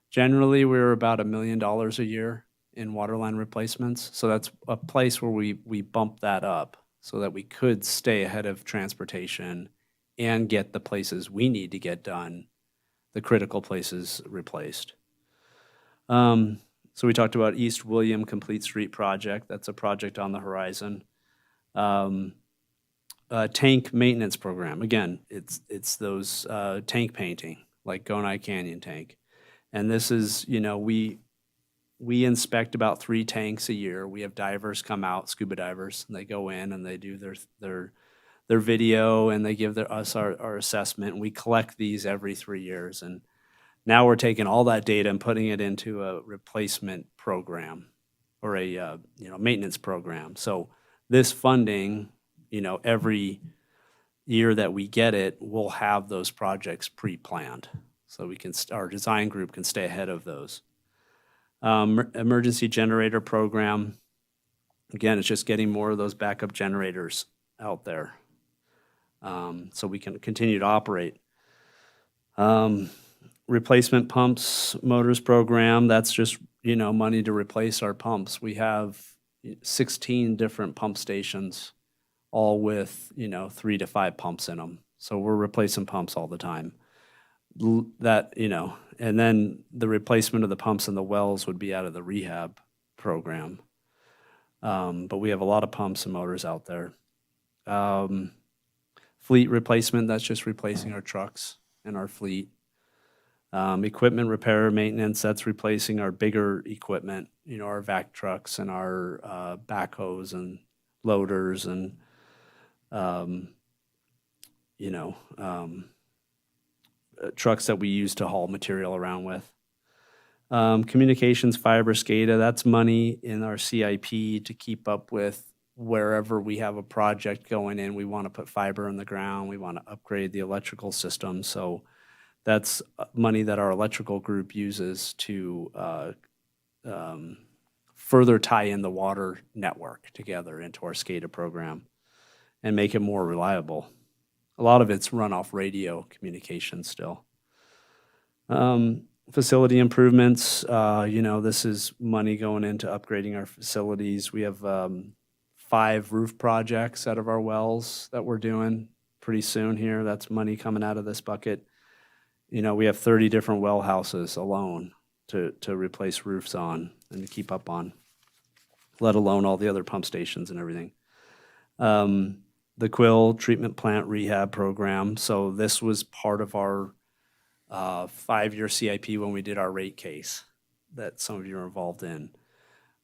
Generally, we're about $1 million a year in waterline replacements. So that's a place where we bump that up so that we could stay ahead of transportation and get the places we need to get done, the critical places replaced. So we talked about East William Complete Street Project. That's a project on the horizon. Tank maintenance program. Again, it's those tank painting, like Gonai Canyon tank. And this is, you know, we inspect about 3 tanks a year. We have divers come out, scuba divers, and they go in and they do their video and they give us our assessment. And we collect these every 3 years. And now we're taking all that data and putting it into a replacement program or a maintenance program. So this funding, you know, every year that we get it, we'll have those projects pre-planned. So our design group can stay ahead of those. Emergency generator program. Again, it's just getting more of those backup generators out there, so we can continue to operate. Replacement pumps, motors program. That's just, you know, money to replace our pumps. We have 16 different pump stations, all with, you know, 3 to 5 pumps in them. So we're replacing pumps all the time. That, you know, and then the replacement of the pumps and the wells would be out of the rehab program. But we have a lot of pumps and motors out there. Fleet replacement, that's just replacing our trucks and our fleet. Equipment repair maintenance, that's replacing our bigger equipment, you know, our vac trucks and our backhoes and loaders and, trucks that we use to haul material around with. Communications, fiber, SCADA, that's money in our CIP to keep up with wherever we have a project going in. We want to put fiber in the ground. We want to upgrade the electrical system. So That's money that our electrical group uses to further tie in the water network together into our SCADA program and make it more reliable. A lot of it's run off radio communication still. Facility improvements, this is money going into upgrading our facilities. We have 5 roof projects out of our wells that we're doing pretty soon here. That's money coming out of this bucket. We have 30 different well houses alone to replace roofs on and to keep up on, let alone all the other pump stations and everything. The Quill treatment plant rehab program. So this was part of our 5-year CIP when we did our rate case that some of you are involved in.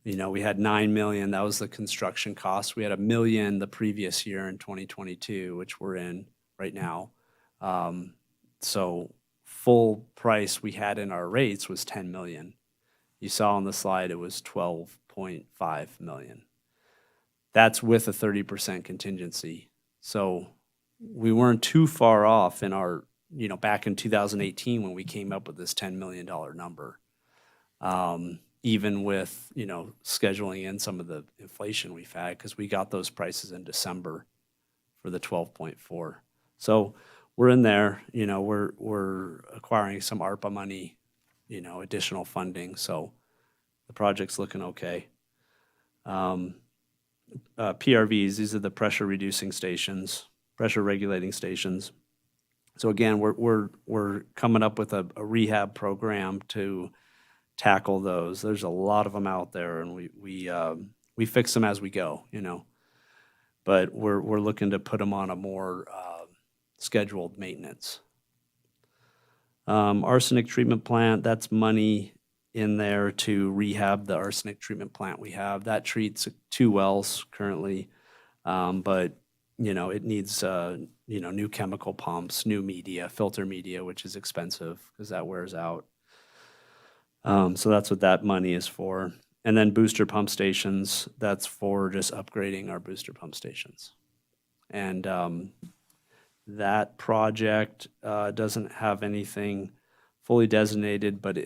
We had $9 million. That was the construction cost. We had $1 million the previous year in 2022, which we're in right now. So full price we had in our rates was $10 million. You saw on the slide it was $12.5 million. That's with a 30% contingency. So we weren't too far off in our, back in 2018 when we came up with this $10 million number. Even with, scheduling in some of the inflation we've had, because we got those prices in December for the 12.4. So we're in there, we're acquiring some ARPA money, additional funding. So the project's looking okay. PRVs, these are the pressure reducing stations, pressure regulating stations. So again, we're coming up with a rehab program to tackle those. There's a lot of them out there, and we fix them as we go, But we're looking to put them on a more scheduled maintenance. Arsenic treatment plant, that's money in there to rehab the arsenic treatment plant we have. That treats 2 wells currently, but it needs new chemical pumps, new media, filter media, which is expensive because that wears out. So that's what that money is for. And then booster pump stations, that's for just upgrading our booster pump stations. And that project doesn't have anything fully designated, but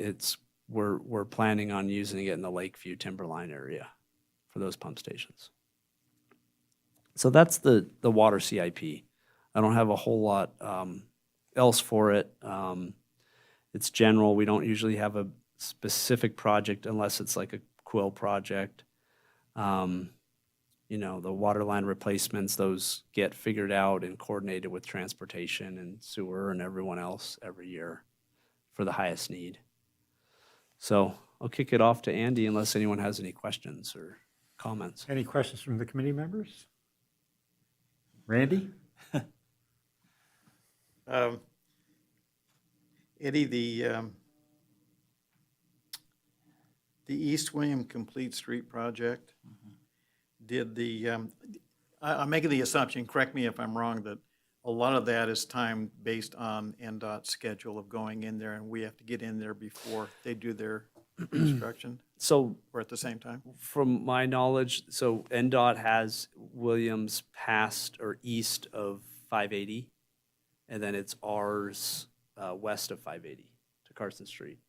we're planning on using it in the Lakeview Timberline area for those pump stations. So that's the water CIP. I don't have a whole lot else for it. It's general. We don't usually have a specific project unless it's like a Quill project. The water line replacements, those get figured out and coordinated with transportation and sewer and everyone else every year for the highest need. So I'll kick it off to Andy unless anyone has any questions or comments. Any questions from the committee members? Randy? Eddie, the East William Complete Street project, did I'm making the assumption, correct me if I'm wrong, that a lot of that is timed based on NDOT's schedule of going in there, and we have to get in there before they do their construction, So or at the same time? from my knowledge, so NDOT has Williams past or east of 580, and then it's ours west of 580 to Carson Street.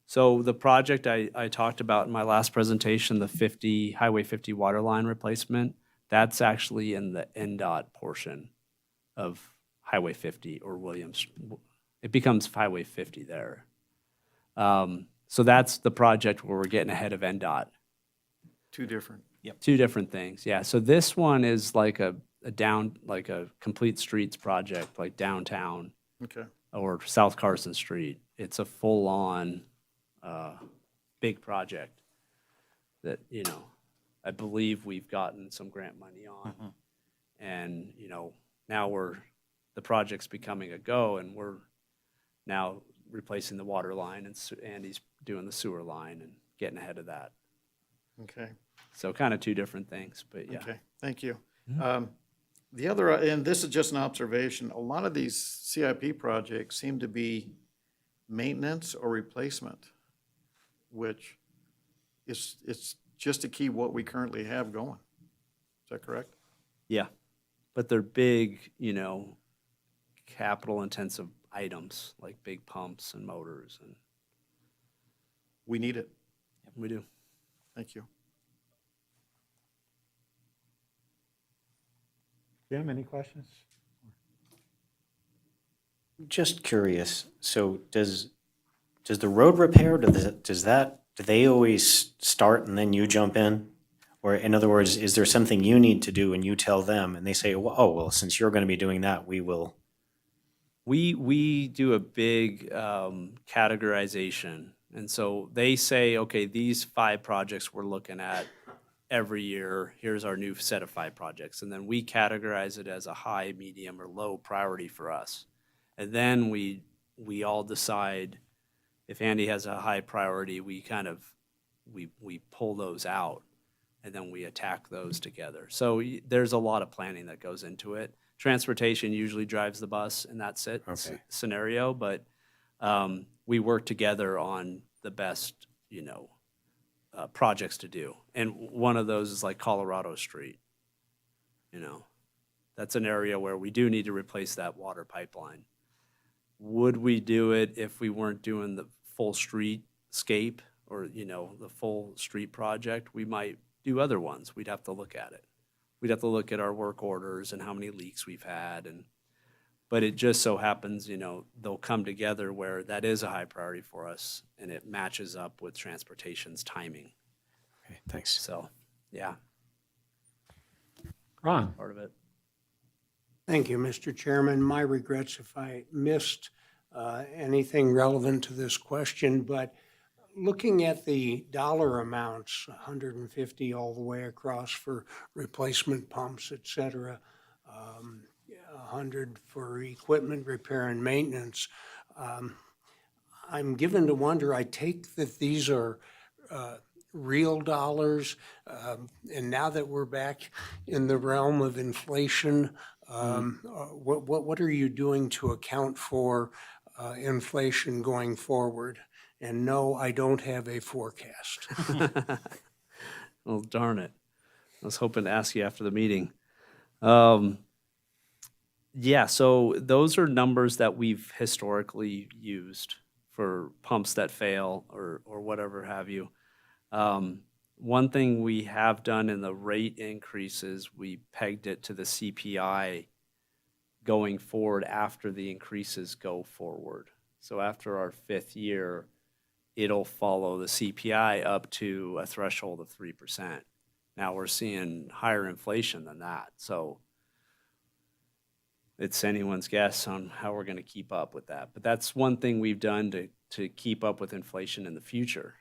So the project I talked about in my last presentation, the Highway 50 water line replacement, that's actually in the NDOT portion of Highway 50 or Williams. It becomes Highway 50 there. So that's the project where we're getting ahead of NDOT. Two different. Two different things, yeah. So this one is like a complete streets project, like downtown Okay. or South Carson Street. It's a full-on big project that, I believe we've gotten some grant money on. And, now the project's becoming a go, and we're now replacing the water line, and Andy's doing the sewer line and getting ahead of that. Okay. So kind of two different things, but yeah. Okay, thank you. The other, and this is just an observation, a lot of these CIP projects seem to be maintenance or replacement, which it's just to keep what we currently have going. Is that correct? Yeah, but they're big, capital intensive items like big pumps and motors, and We need it. we do. Thank you. Jim, any questions? Just curious, so does the road repair, do they always start and then you jump in? Or in other words, is there something you need to do and you tell them and they say, oh, well, since you're going to be doing that, we will? We do a big categorization. And so they say, okay, these 5 projects we're looking at every year, here's our new set of 5 projects. And then we categorize it as a high, medium, or low priority for us. And then we all decide, if Andy has a high priority, we pull those out and then we attack those together. So there's a lot of planning that goes into it. Transportation usually drives the bus in that Okay. scenario, but we work together on the best, projects to do. And one of those is like Colorado Street. That's an area where we do need to replace that water pipeline. Would we do it if we weren't doing the full streetscape or, the full street project? We might do other ones. We'd have to look at it. We'd have to look at our work orders and how many leaks we've had. But it just so happens, they'll come together where that is a high priority for us and it matches up with transportation's timing. Okay, thanks. So, yeah, Ron? part of it. Thank you, Mr. Chairman. My regrets if I missed anything relevant to this question, but looking at the dollar amounts, 150 all the way across for replacement pumps, et cetera, 100 for equipment repair and maintenance, I'm given to wonder, I take that these are real dollars, and now that we're back in the realm of inflation, what are you doing to account for inflation going forward? And no, I don't have a forecast. Well, darn it. I was hoping to ask you after the meeting. Yeah, so those are numbers that we've historically used for pumps that fail or whatever have you. One thing we have done in the rate increases, we pegged it to the CPI going forward after the increases go forward. So after our 5th year, it'll follow the CPI up to a threshold of 3%. Now we're seeing higher inflation than that. So it's anyone's guess on how we're going to keep up with that. But that's one thing we've done to keep up with inflation in the future.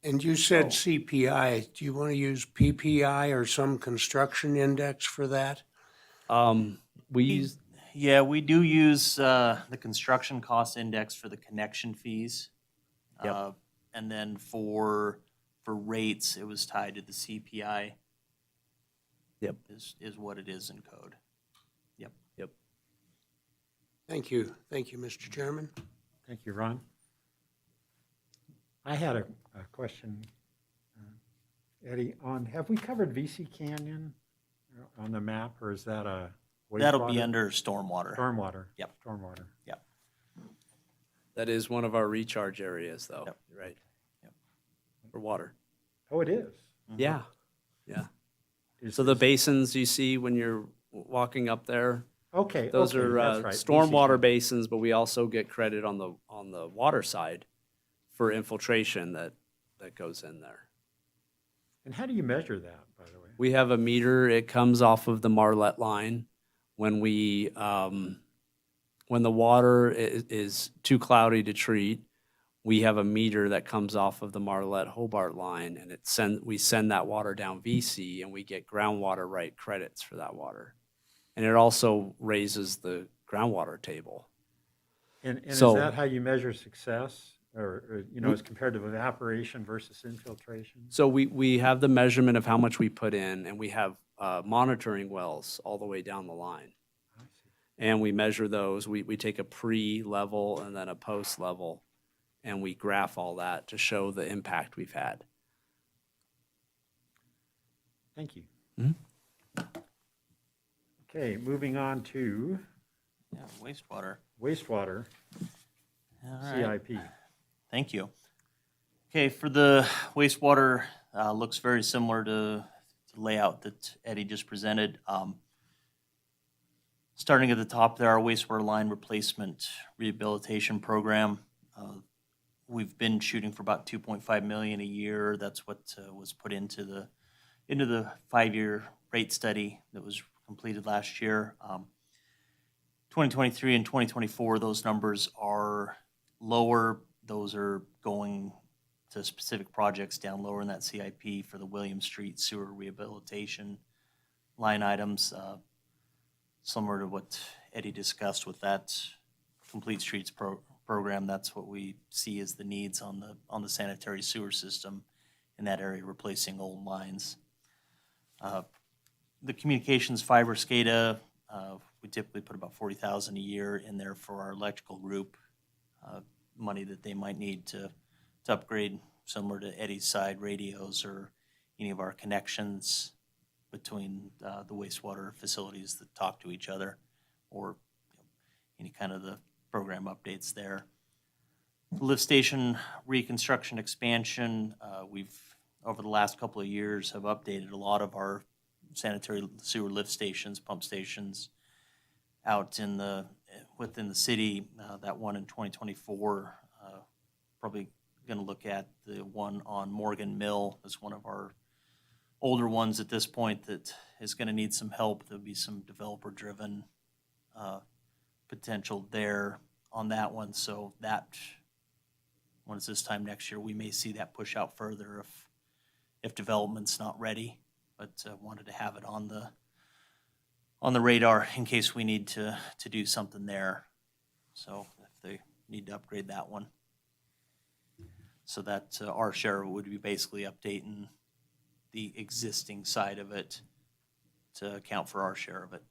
And you said CPI, do you want to use PPI or some construction index for that? We use, Yeah, we do use the construction cost index for the connection fees. Yep. And then for rates, it was tied to the CPI. Yep. Is what it is in code. Yep. Yep. Thank you. Thank you, Mr. Chairman. Thank you, Ron. I had a question, Eddie, have we covered VC Canyon on the map, or is that a wastewater? That'll be under stormwater. Stormwater. Yep. Stormwater. Yep. that is one of our recharge areas, though. Yep. You're right. Yep. For water. Oh, it is? Yeah. Yeah. Is- So the is- basins you see when you're walking up there, Okay. those okay, are that's right, VC stormwater Canyon. basins, but we also get credit on the water side for infiltration that goes in there. And how do you measure that, by the way? We have a meter. It comes off of the Marlette line. When when the water is too cloudy to treat, we have a meter that comes off of the Marlette Hobart line, and we send that water down VC, and we get groundwater right credits for that water. And it also raises the groundwater table. And is So- that how you measure success, or as compared to evaporation versus infiltration? So we have the measurement of how much we put in, and we have monitoring wells all the way down the line. I see. And we measure those. We take a pre-level and then a post-level, and we graph all that to show the impact we've had. Thank you. Mhm. Okay, moving on to Yeah, wastewater. wastewater All right. CIP. Thank you. Okay, for the wastewater, looks very similar to the layout that Eddie just presented. Starting at the top there, our wastewater line replacement rehabilitation program. We've been shooting for about 2.5 million a year. That's what was put into the 5-year rate study that was completed last year. 2023 and 2024, those numbers are lower. Those are going to specific projects down lower in that CIP for the William Street sewer rehabilitation line items, similar to what Eddie discussed with that Complete Streets program. That's what we see as the needs on the sanitary sewer system in that area, replacing old lines. The communications fiber SCADA, we typically put about $40,000 a year in there for our electrical group, money that they might need to upgrade, similar to Eddie's side, radios or any of our connections between the wastewater facilities that talk to each other, or any kind of the program updates there. The lift station reconstruction expansion, we've, over the last couple of years, have updated a lot of our sanitary sewer lift stations, pump stations out within the city. That one in 2024, probably going to look at the one on Morgan Mill as one of our older ones at this point that is going to need some help. There'll be some developer-driven potential there on that one. So that, once this time next year, we may see that push out further if development's not ready. But wanted to have it on the radar in case we need to do something there. So if they need to upgrade that one. So that our share would be basically updating the existing side of it to account for our share of it.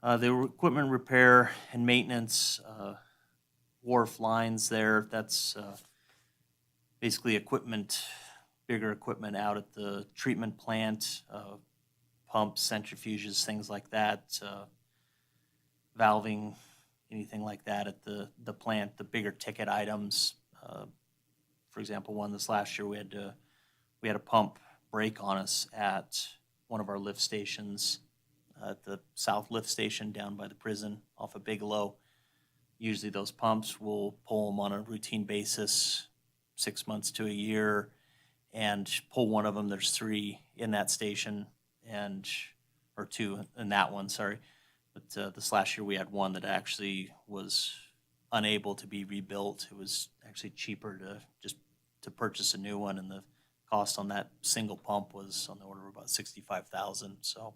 The equipment repair and maintenance, wharf lines there, that's basically equipment, bigger equipment out at the treatment plant, pumps, centrifuges, things like that, valving, anything like that at the plant, the bigger ticket items. For example, one this last year, we had a pump break on us at one of our lift stations, at the south lift station down by the prison off of Bigelow. Usually those pumps, we'll pull them on a routine basis, 6 months to a year, and pull one of them. There's 3 in that station, or 2 in that one, sorry. But this last year we had one that actually was unable to be rebuilt. It was actually cheaper to purchase a new one, and the cost on that single pump was on the order of about $65,000. So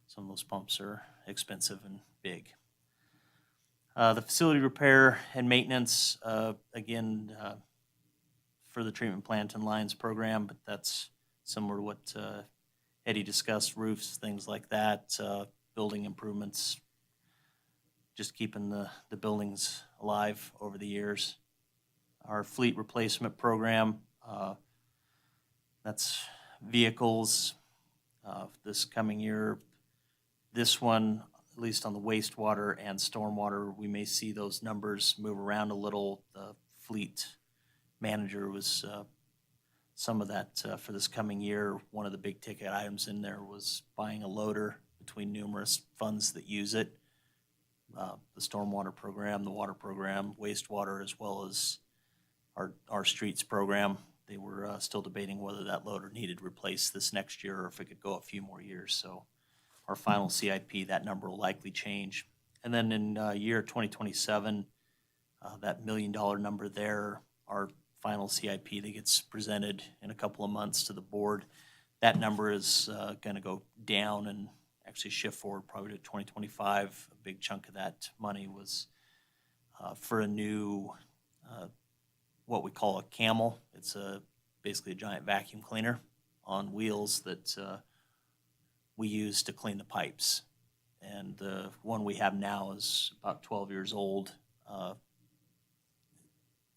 some of those pumps are expensive and big. The facility repair and maintenance, again, for the treatment plant and lines program, but that's similar to what Eddie discussed, roofs, things like that, building improvements, just keeping the buildings alive over the years. Our fleet replacement program, that's vehicles. This coming year, this one, at least on the wastewater and stormwater, we may see those numbers move around a little. The fleet manager was some of that for this coming year. One of the big ticket items in there was buying a loader between numerous funds that use it. The stormwater program, the water program, wastewater, as well as our streets program. They were still debating whether that loader needed replaced this next year or if it could go a few more years. So our final CIP, that number will likely change. And then in year 2027, that $1 million number there, our final CIP that gets presented in a couple of months to the board, that number is going to go down and actually shift forward probably to 2025. A big chunk of that money was for a new, what we call a camel. It's basically a giant vacuum cleaner on wheels that we use to clean the pipes. And the one we have now is about 12 years old.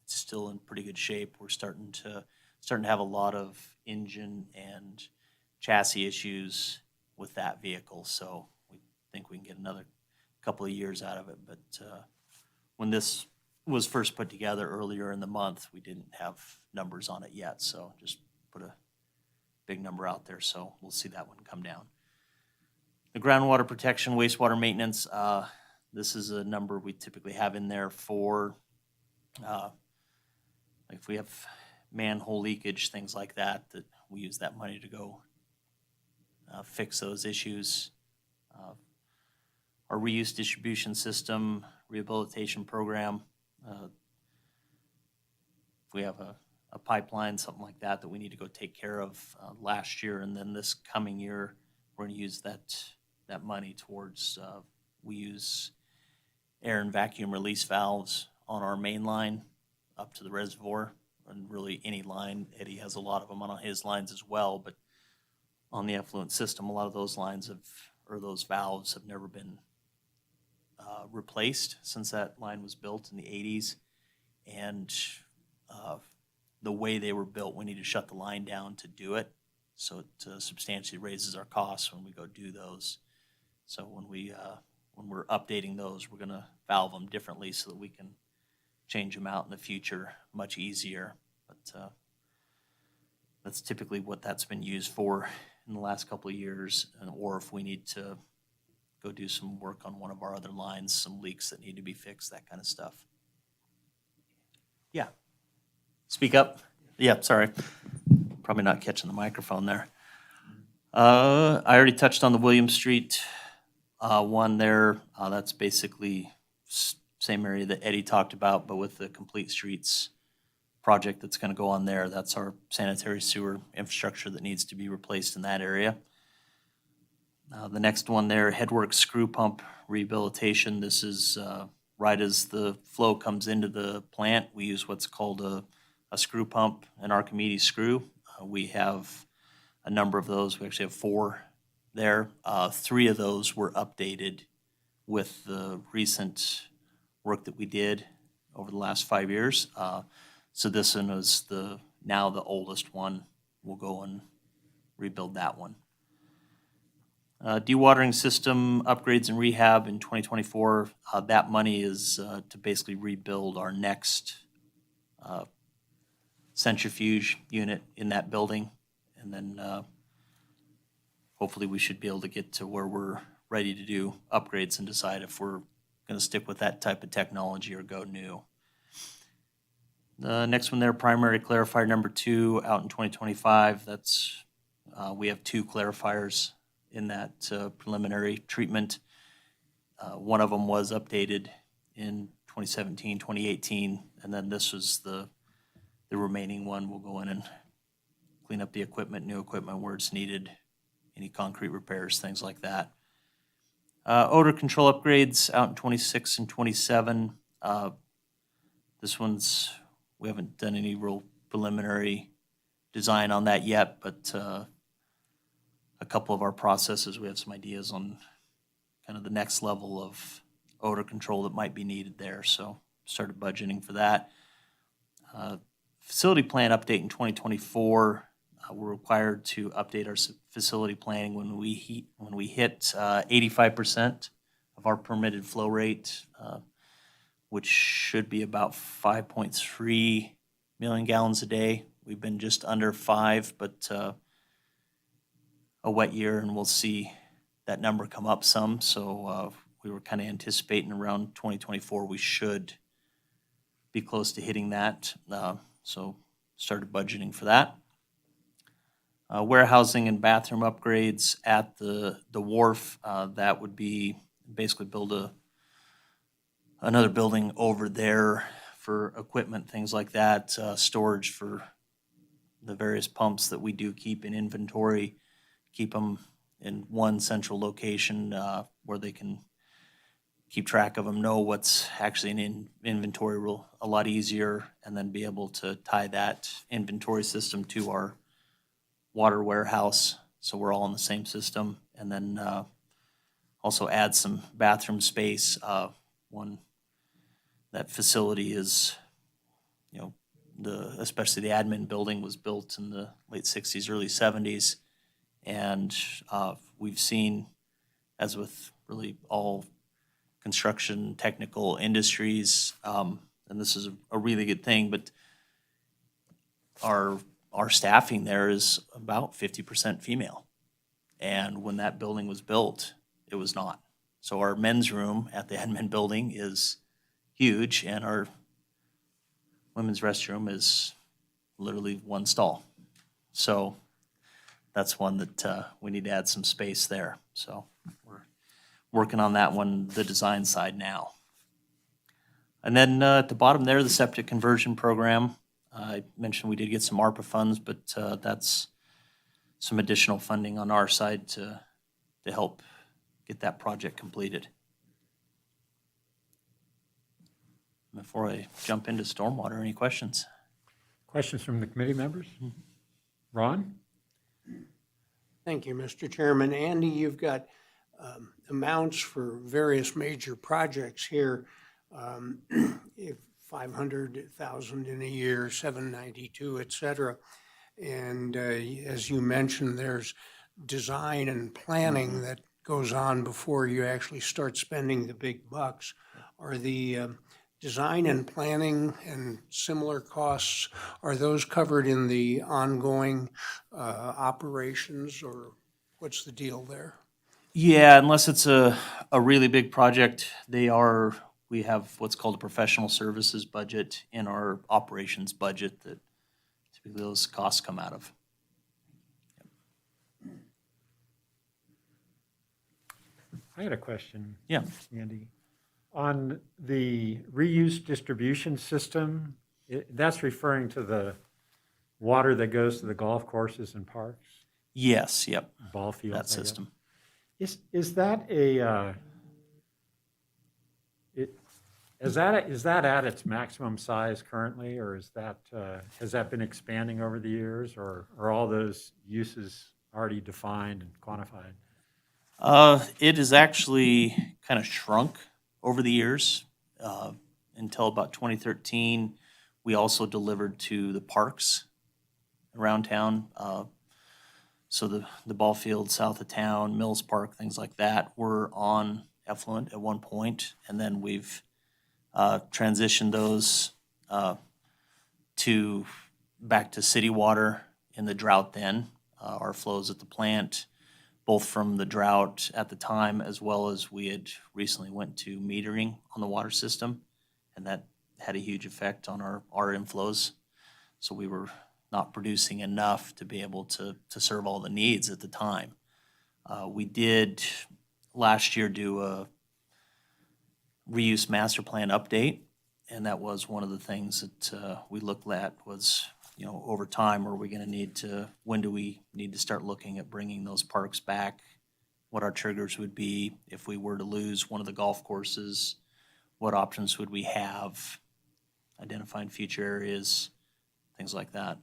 It's still in pretty good shape. We're starting to have a lot of engine and chassis issues with that vehicle. So we think we can get another couple of years out of it. But when this was first put together earlier in the month, we didn't have numbers on it yet, so just put a big number out there, so we'll see that one come down. The groundwater protection, wastewater maintenance, this is a number we typically have in there for, like if we have manhole leakage, things like that, that we use that money to go fix those issues. Our reuse distribution system, rehabilitation program, if we have a pipeline, something like that, that we need to go take care of last year, and then this coming year, we're gonna use that money towards, we use air and vacuum release valves on our main line up to the reservoir, and really any line. Eddie has a lot of them on his lines as well, but on the effluent system, a lot of those lines or those valves have never been replaced since that line was built in the 80s. And the way they were built, we need to shut the line down to do it. So it substantially raises our costs when we go do those. So when we're updating those, we're gonna valve them differently so that we can change them out in the future much easier. But that's typically what that's been used for in the last couple of years, or if we need to go do some work on one of our other lines, some leaks that need to be fixed, that kind of stuff. Yeah. Speak up. Yeah, sorry. Probably not catching the microphone there. I already touched on the William Street one there. That's basically same area that Eddie talked about, but with the Complete Streets project that's going to go on there. That's our sanitary sewer infrastructure that needs to be replaced in that area. The next one there, Headworks Screw Pump Rehabilitation. This is right as the flow comes into the plant, we use what's called a screw pump, an Archimedes screw. We have a number of those. We actually have 4 there. 3 of those were updated with the recent work that we did over the last 5 years. So this one is now the oldest one. We'll go and rebuild that one. Dewatering system upgrades and rehab in 2024. That money is to basically rebuild our next centrifuge unit in that building. And then hopefully we should be able to get to where we're ready to do upgrades and decide if we're going to stick with that type of technology or go new. The next one there, primary clarifier number 2 out in 2025. That's we have 2 clarifiers in that preliminary treatment. One of them was updated in 2017, 2018, and then this was the remaining one. We'll go in and clean up the equipment, new equipment where it's needed, any concrete repairs, things like that. Odor control upgrades out in 26 and 27. This one's, we haven't done any real preliminary design on that yet, but a couple of our processes, we have some ideas on kind of the next level of odor control that might be needed there. So started budgeting for that. Facility plan update in 2024. We're required to update our facility planning when we hit 85% of our permitted flow rate, which should be about 5.3 million gallons a day. We've been just under 5, but a wet year, and we'll see that number come up some. So we were kind of anticipating around 2024 we should be close to hitting that. So started budgeting for that. Warehousing and bathroom upgrades at the wharf. That would be basically build another building over there for equipment, things like that, storage for the various pumps that we do keep in inventory, keep them in one central location where they can keep track of them, know what's actually in inventory a lot easier, and then be able to tie that inventory system to our water warehouse so we're all in the same system, and then also add some bathroom space. That facility is, especially the admin building was built in the late 60s, early 70s, and we've seen, as with really all construction, technical industries, and this is a really good thing, but our staffing there is about 50% female. And when that building was built, it was not. So our men's room at the admin building is huge, and our women's restroom is literally one stall. So that's one that we need to add some space there. So we're working on that one, the design side now. And then at the bottom there, the septic conversion program. I mentioned we did get some ARPA funds, but that's some additional funding on our side to help get that project completed. Before I jump into stormwater, any questions? Questions from the committee members? Ron? Thank you, Mr. Chairman. Andy, you've got amounts for various major projects here. If 500,000 in a year, 792, et cetera. And as you mentioned, there's design and planning that goes on before you actually start spending the big bucks. Are the design and planning and similar costs, are those covered in the ongoing operations, or what's the deal there? Yeah, unless it's a really big project, we have what's called a professional services budget in our operations budget that typically those costs come out of. I had a question. Yeah. Andy. On the reuse distribution system, that's referring to the water that goes to the golf courses and parks, Yes, yep, ball fields, that I guess. system. Is that is that at its maximum size currently, or is that has that been expanding over the years, or are all those uses already defined and quantified? It has actually kind of shrunk over the years until about 2013. We also delivered to the parks around town. So the ball field south of town, Mills Park, things like that were on effluent at one point, and then we've transitioned those back to city water in the drought then. Our flows at the plant, both from the drought at the time as well as we had recently went to metering on the water system, and that had a huge effect on our inflows. So we were not producing enough to be able to serve all the needs at the time. We did last year do a reuse master plan update, and that was one of the things that we looked at was, over time, when do we need to start looking at bringing those parks back, what our triggers would be if we were to lose one of the golf courses, what options would we have, identifying future areas, things like that.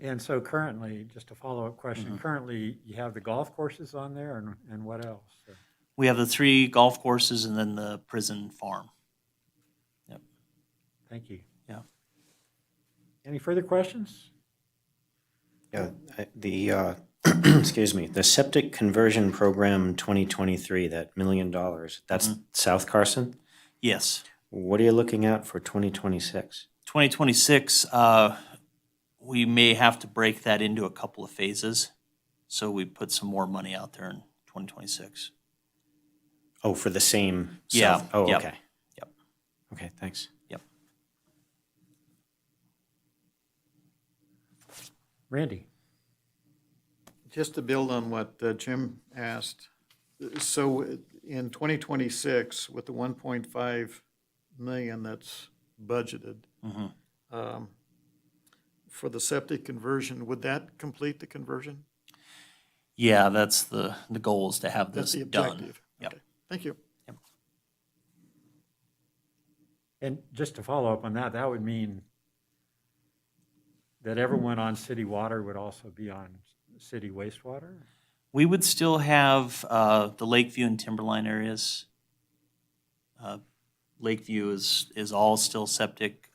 And so currently, just a follow-up question, currently you have the golf courses on there, and what else? We have the 3 golf courses and then the prison farm. Yep. Thank you. Yeah. Any further questions? Yeah, the, excuse me, the septic conversion program 2023, that $1 million, that's South Carson? Yes. What are you looking at for 2026? 2026, we may have to break that into a couple of phases. So we put some more money out there in 2026. Oh, for the same Yeah, South? Oh, yep, okay. yep. Okay, thanks. Yep. Randy? Just to build on what Jim asked, so in 2026, with the 1.5 million that's budgeted, for the septic conversion, would that complete the conversion? Yeah, that's the goal is to have That's this the done. objective? Yep. Okay. Thank you. And just to follow up on that, that would mean that everyone on city water would also be on city wastewater? We would still have the Lakeview and Timberline areas. Lakeview is all still septic.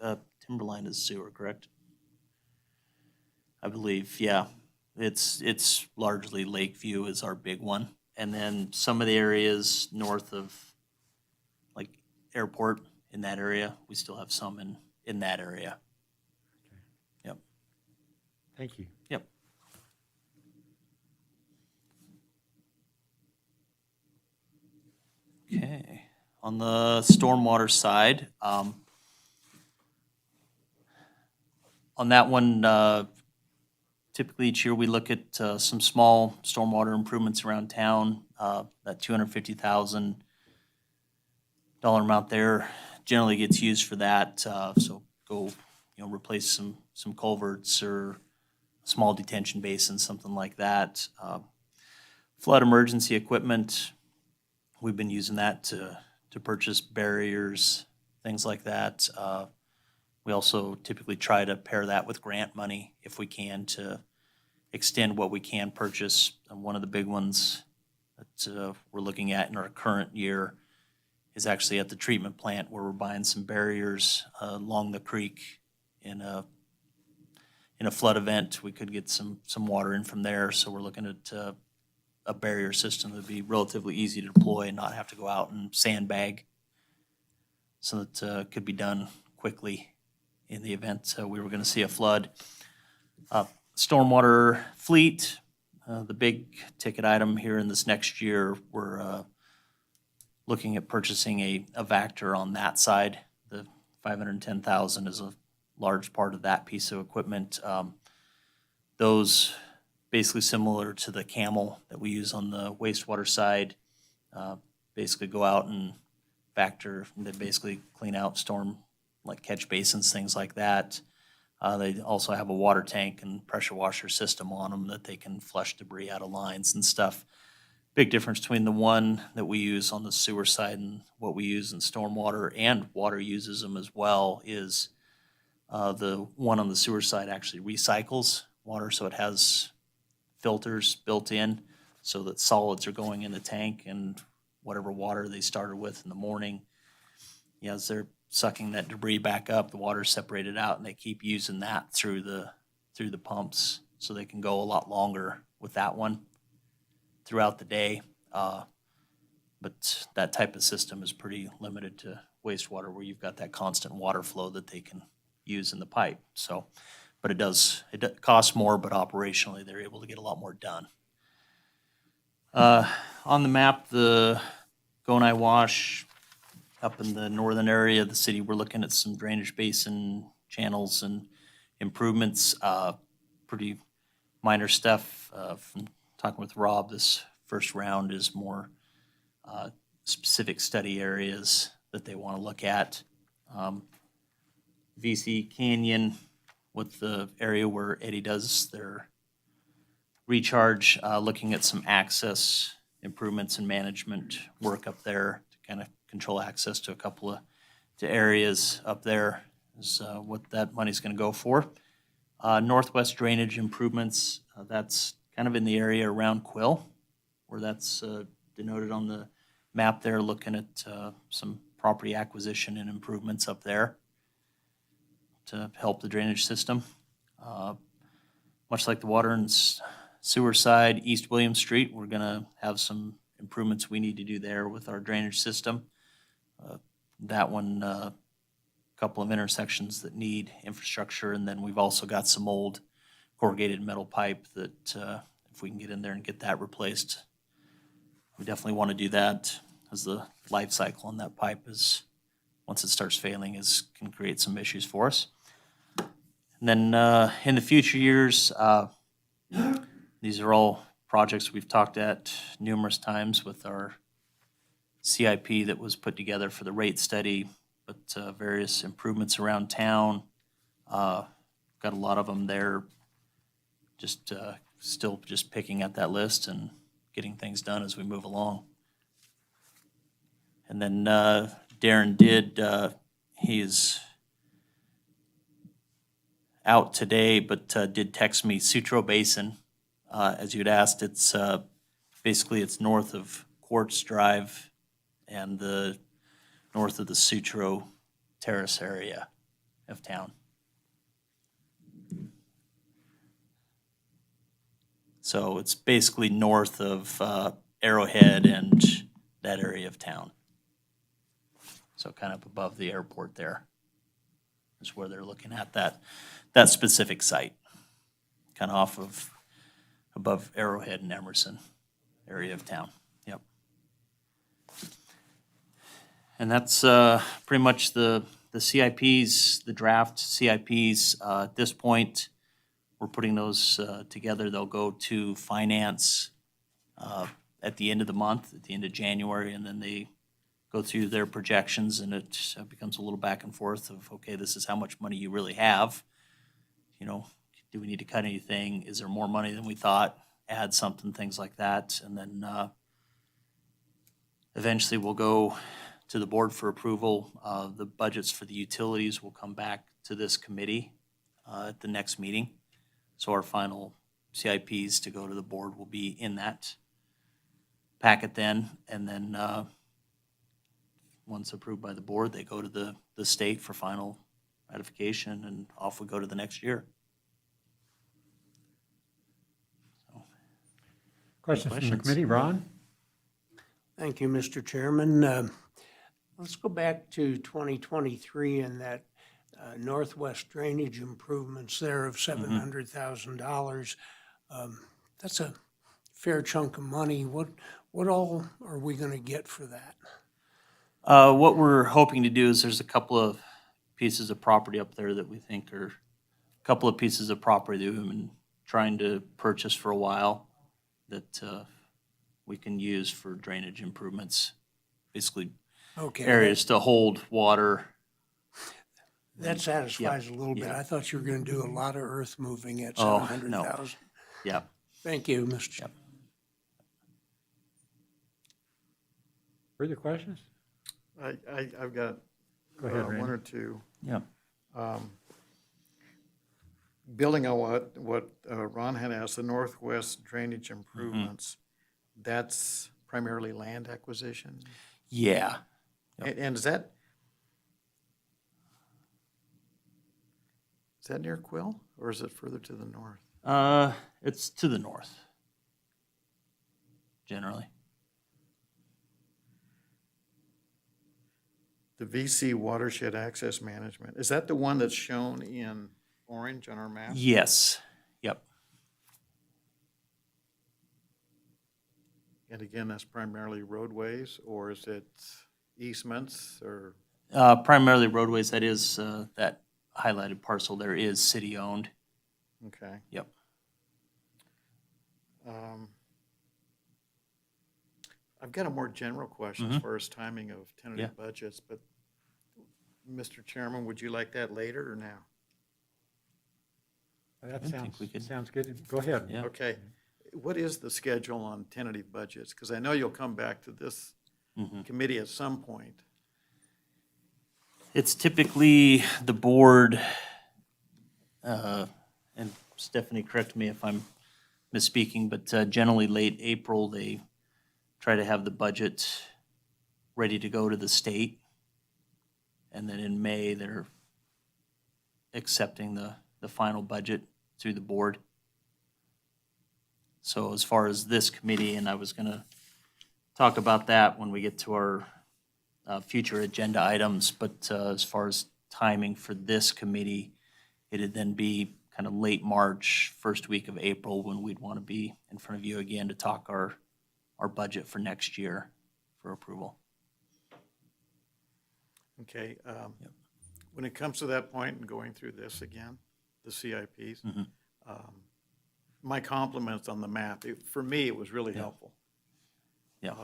Timberline is sewer, correct? I believe, yeah. It's largely Lakeview is our big one. and then some of the areas north of, like, airport, in that area, we still have some in that area. Yep. Thank you. Yep. Okay, on the stormwater side, on that one, typically each year we look at some small stormwater improvements around town. That $250,000 amount there generally gets used for that. So go, replace some culverts or small detention basins, something like that. Flood emergency equipment, we've been using that to purchase barriers, things like that. We also typically try to pair that with grant money if we can to extend what we can purchase. And one of the big ones that we're looking at in our current year is actually at the treatment plant, where we're buying some barriers along the creek. In a flood event, we could get some water in from there. So we're looking at a barrier system that would be relatively easy to deploy and not have to go out and sandbag. So that could be done quickly in the event we were going to see a flood. Stormwater fleet, the big ticket item here in this next year, we're looking at purchasing a Vector on that side. The $510,000 is a large part of that piece of equipment. Those basically similar to the Camel that we use on the wastewater side, basically go out and Vector, they basically clean out storm, like catch basins, things like that. They also have a water tank and pressure washer system on them that they can flush debris out of lines and stuff. Big difference between the one that we use on the sewer side and what we use in stormwater, and water uses them as well, is the one on the sewer side actually recycles water, so it has filters built in so that solids are going in the tank, and whatever water they started with in the morning, as they're sucking that debris back up, the water's separated out, and they keep using that through the pumps, so they can go a lot longer with that one throughout the day. But that type of system is pretty limited to wastewater, where you've got that constant water flow that they can use in the pipe. So, but it costs more, but operationally they're able to get a lot more done. On the map, the Gonai Wash, up in the northern area of the city, we're looking at some drainage basin channels and improvements. Pretty minor stuff. From talking with Rob, this first round is more specific study areas that they want to look at. VC Canyon, with the area where Eddie does their recharge, looking at some access improvements and management work up there to kind of control access to a couple of areas up there is what that money's going to go for. Northwest drainage improvements, that's kind of in the area around Quill, where that's denoted on the map there, looking at some property acquisition and improvements up there to help the drainage system. Much like the water and sewer side, East William Street, we're going to have some improvements we need to do there with our drainage system. That one, a couple of intersections that need infrastructure, and then we've also got some old corrugated metal pipe that if we can get in there and get that replaced, we definitely want to do that, as the life cycle on that pipe is, once it starts failing, can create some issues for us. And then in the future years, these are all projects we've talked at numerous times with our CIP that was put together for the rate study, but various improvements around town. Got a lot of them there, just still just picking at that list and getting things done as we move along. And then Darren he's out today, but did text me Sutro Basin. As you'd asked, it's basically it's north of Quartz Drive and the north of the Sutro Terrace area of town. So it's basically north of Arrowhead and that area of town. So kind of above the airport there is where they're looking at that specific site. Kind of off of, above Arrowhead and Emerson area of town. Yep. And that's pretty much the CIPs, the draft CIPs. At this point, we're putting those together. They'll go to finance at the end of the month, at the end of January, and then they go through their projections, and it becomes a little back and forth of, okay, this is how much money you really have. You know, do we need to cut anything? Is there more money than we thought? Add something, things like that. And then eventually we'll go to the board for approval. The budgets for the utilities will come back to this committee at the next meeting. So our final CIPs to go to the board will be in that packet then. And then once approved by the board, they go to the state for final ratification, and off we go to the next year. Questions from the questions? committee? Ron? Thank you, Mr. Chairman. Let's go back to 2023 and that northwest drainage improvements there of $700,000. That's a fair chunk of money. What all are we going to get for that? What we're hoping to do is there's a couple of pieces of property up there that we think are, a couple of pieces of property that we've been trying to purchase for a while that we can use for drainage improvements. Basically, Okay. areas to hold water. That satisfies a little bit. yeah. I thought you were going to do a lot of earth moving at Oh, no. 700,000. Yeah. Thank you, Mr. Chairman. Further questions? I've got Go ahead, one Randy. or two. Yeah. Building on what Ron had asked, the northwest drainage improvements, that's primarily land acquisition? Yeah. And is that near Quill, or is it further to the north? It's to the north, generally. The VC Watershed Access Management, is that the one that's shown in orange on our map? Yes. Yep. And again, that's primarily roadways, or is it easements, or? Primarily roadways. That is that highlighted parcel there is city-owned. Okay. Yep. I've got a more general question as far as timing of tentative budgets, but Mr. Chairman, would you like that later or now? That think we could- sounds good. Go ahead. Yeah. Okay. What is the schedule on tentative budgets? Because I know you'll come back to this committee at some point. It's typically the board, and Stephanie, correct me if I'm misspeaking, but generally late April, they try to have the budget ready to go to the state. And then in May, they're accepting the final budget through the board. So as far as this committee, and I was going to talk about that when we get to our future agenda items, but as far as timing for this committee, it'd then be kind of late March, first week of April, when we'd want to be in front of you again to talk our budget for next year for approval. Okay. When it comes to that point and going through this again, the CIPs, my compliments on the map. For me, it was really helpful. Yeah.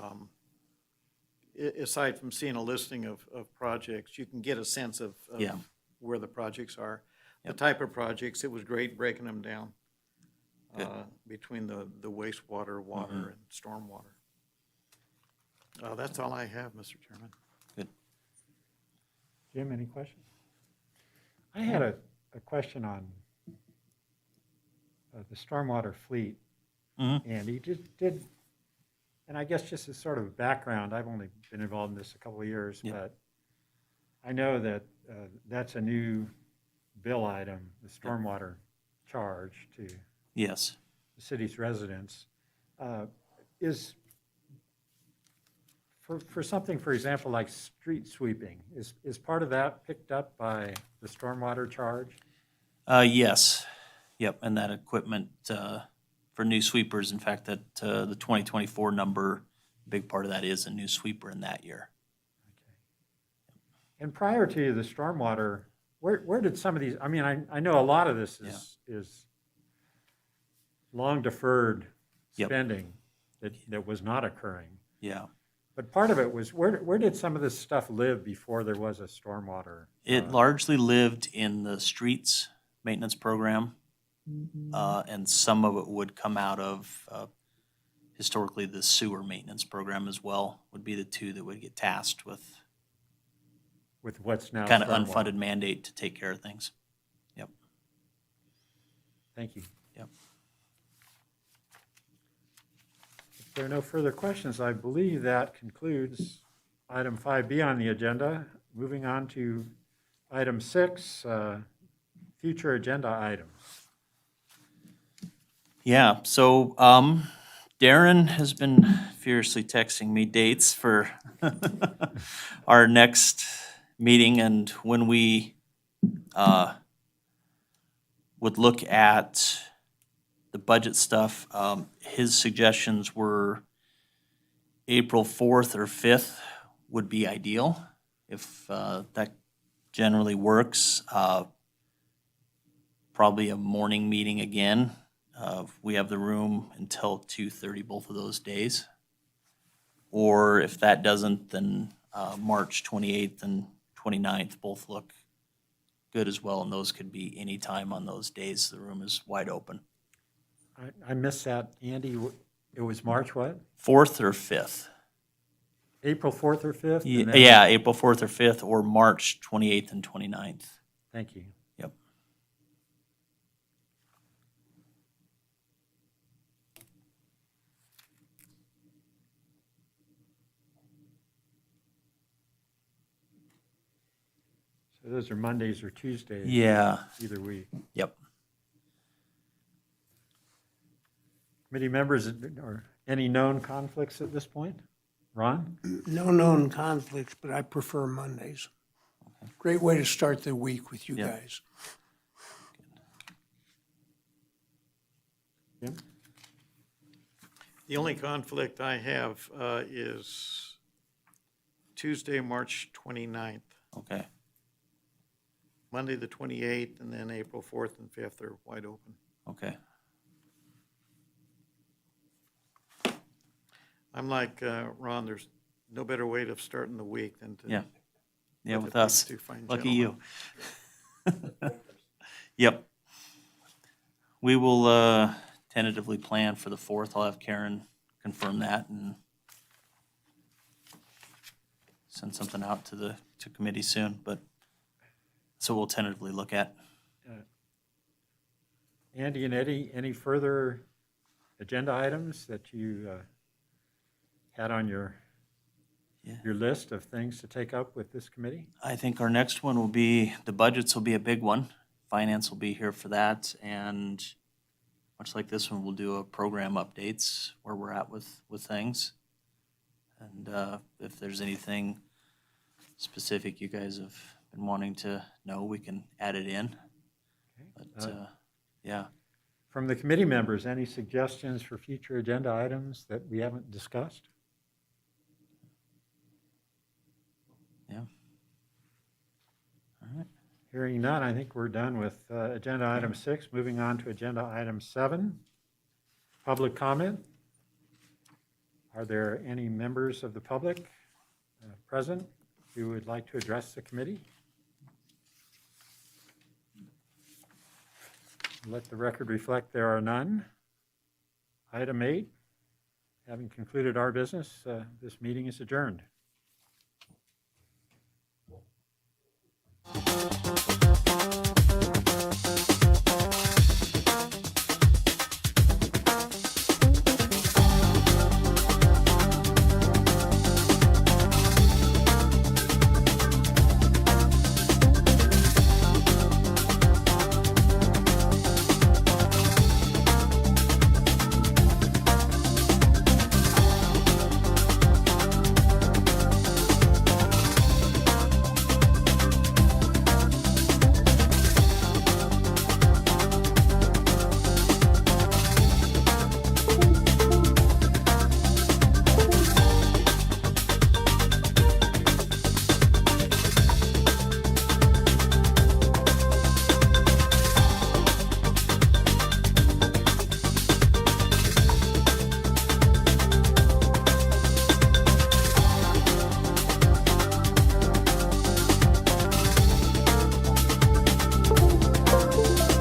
Aside from seeing a listing of projects, you can get a sense of Yeah. where the projects are. The Yep. type of projects, it was great breaking them down Good. between the wastewater, water, and stormwater. That's all I have, Mr. Chairman. Good. Jim, any questions? I had a question on the stormwater fleet. And he did, and I guess just as sort of a background, I've only been involved in this a couple of years, Yeah. but I know that that's a new bill item, the stormwater charge to Yes. the city's residents. For something, for example, like street sweeping, is part of that picked up by the stormwater charge? Yes, yep, and that equipment for new sweepers, in fact, that the 2024 number, a big part of that is a new sweeper in that year. And prior to the stormwater, where did some of these, I mean, I know a lot of this is long deferred Yep. spending that was not occurring. Yeah. But part of it was, where did some of this stuff live before there was a stormwater? It largely lived in the streets maintenance program, and some of it would come out of historically the sewer maintenance program as well, would be the two that would get tasked with With what's now kind of stormwater? unfunded mandate to take care of things. Yep. Thank you. Yep. If there are no further questions, I believe that concludes item 5B on the agenda. Moving on to item 6, future agenda items. Yeah, so Darren has been furiously texting me dates for our next meeting, and when we would look at the budget stuff, his suggestions were April 4th or 5th would be ideal, if that generally works. Probably a morning meeting again. We have the room until 2:30 both of those days. Or if that doesn't, then March 28th and 29th both look good as well, and those could be any time on those days. The room is wide open. I missed that, Andy. It was March what? 4th or 5th? April 4th or 5th? And then- Yeah, April 4th or 5th, or March 28th and 29th. Thank you. Yep. So those are Mondays or Tuesdays? Yeah. Either week. Yep. Committee members, or any known conflicts at this point? Ron? No known conflicts, but I prefer Mondays. Great way to start the week with you Yeah. guys. Jim? The only conflict I have is Tuesday, March 29th. Okay. Monday, the 28th, and then April 4th and 5th are wide open. Okay. I'm like Ron, there's no better way of starting the week than to. Yeah. Yeah, with with these us. two fine Lucky you. gentlemen. Yep. We will tentatively plan for the 4th. I'll have Karen confirm that and send something out to committee soon, but so we'll tentatively look at. Andy and Eddie, any further agenda items that you had on your list of things to take up with this committee? I think our next one will be, the budgets will be a big one. Finance will be here for that, and much like this one, we'll do a program updates where we're at with things. And if there's anything specific you guys have been wanting to know, we can add it in. But, yeah. From the committee members, any suggestions for future agenda items that we haven't discussed? Yeah. All right. Hearing none, I think we're done with agenda item 6. Moving on to agenda item 7, public comment. Are there any members of the public present who would like to address the committee? Let the record reflect there are none. Item 8, having concluded our business, this meeting is adjourned.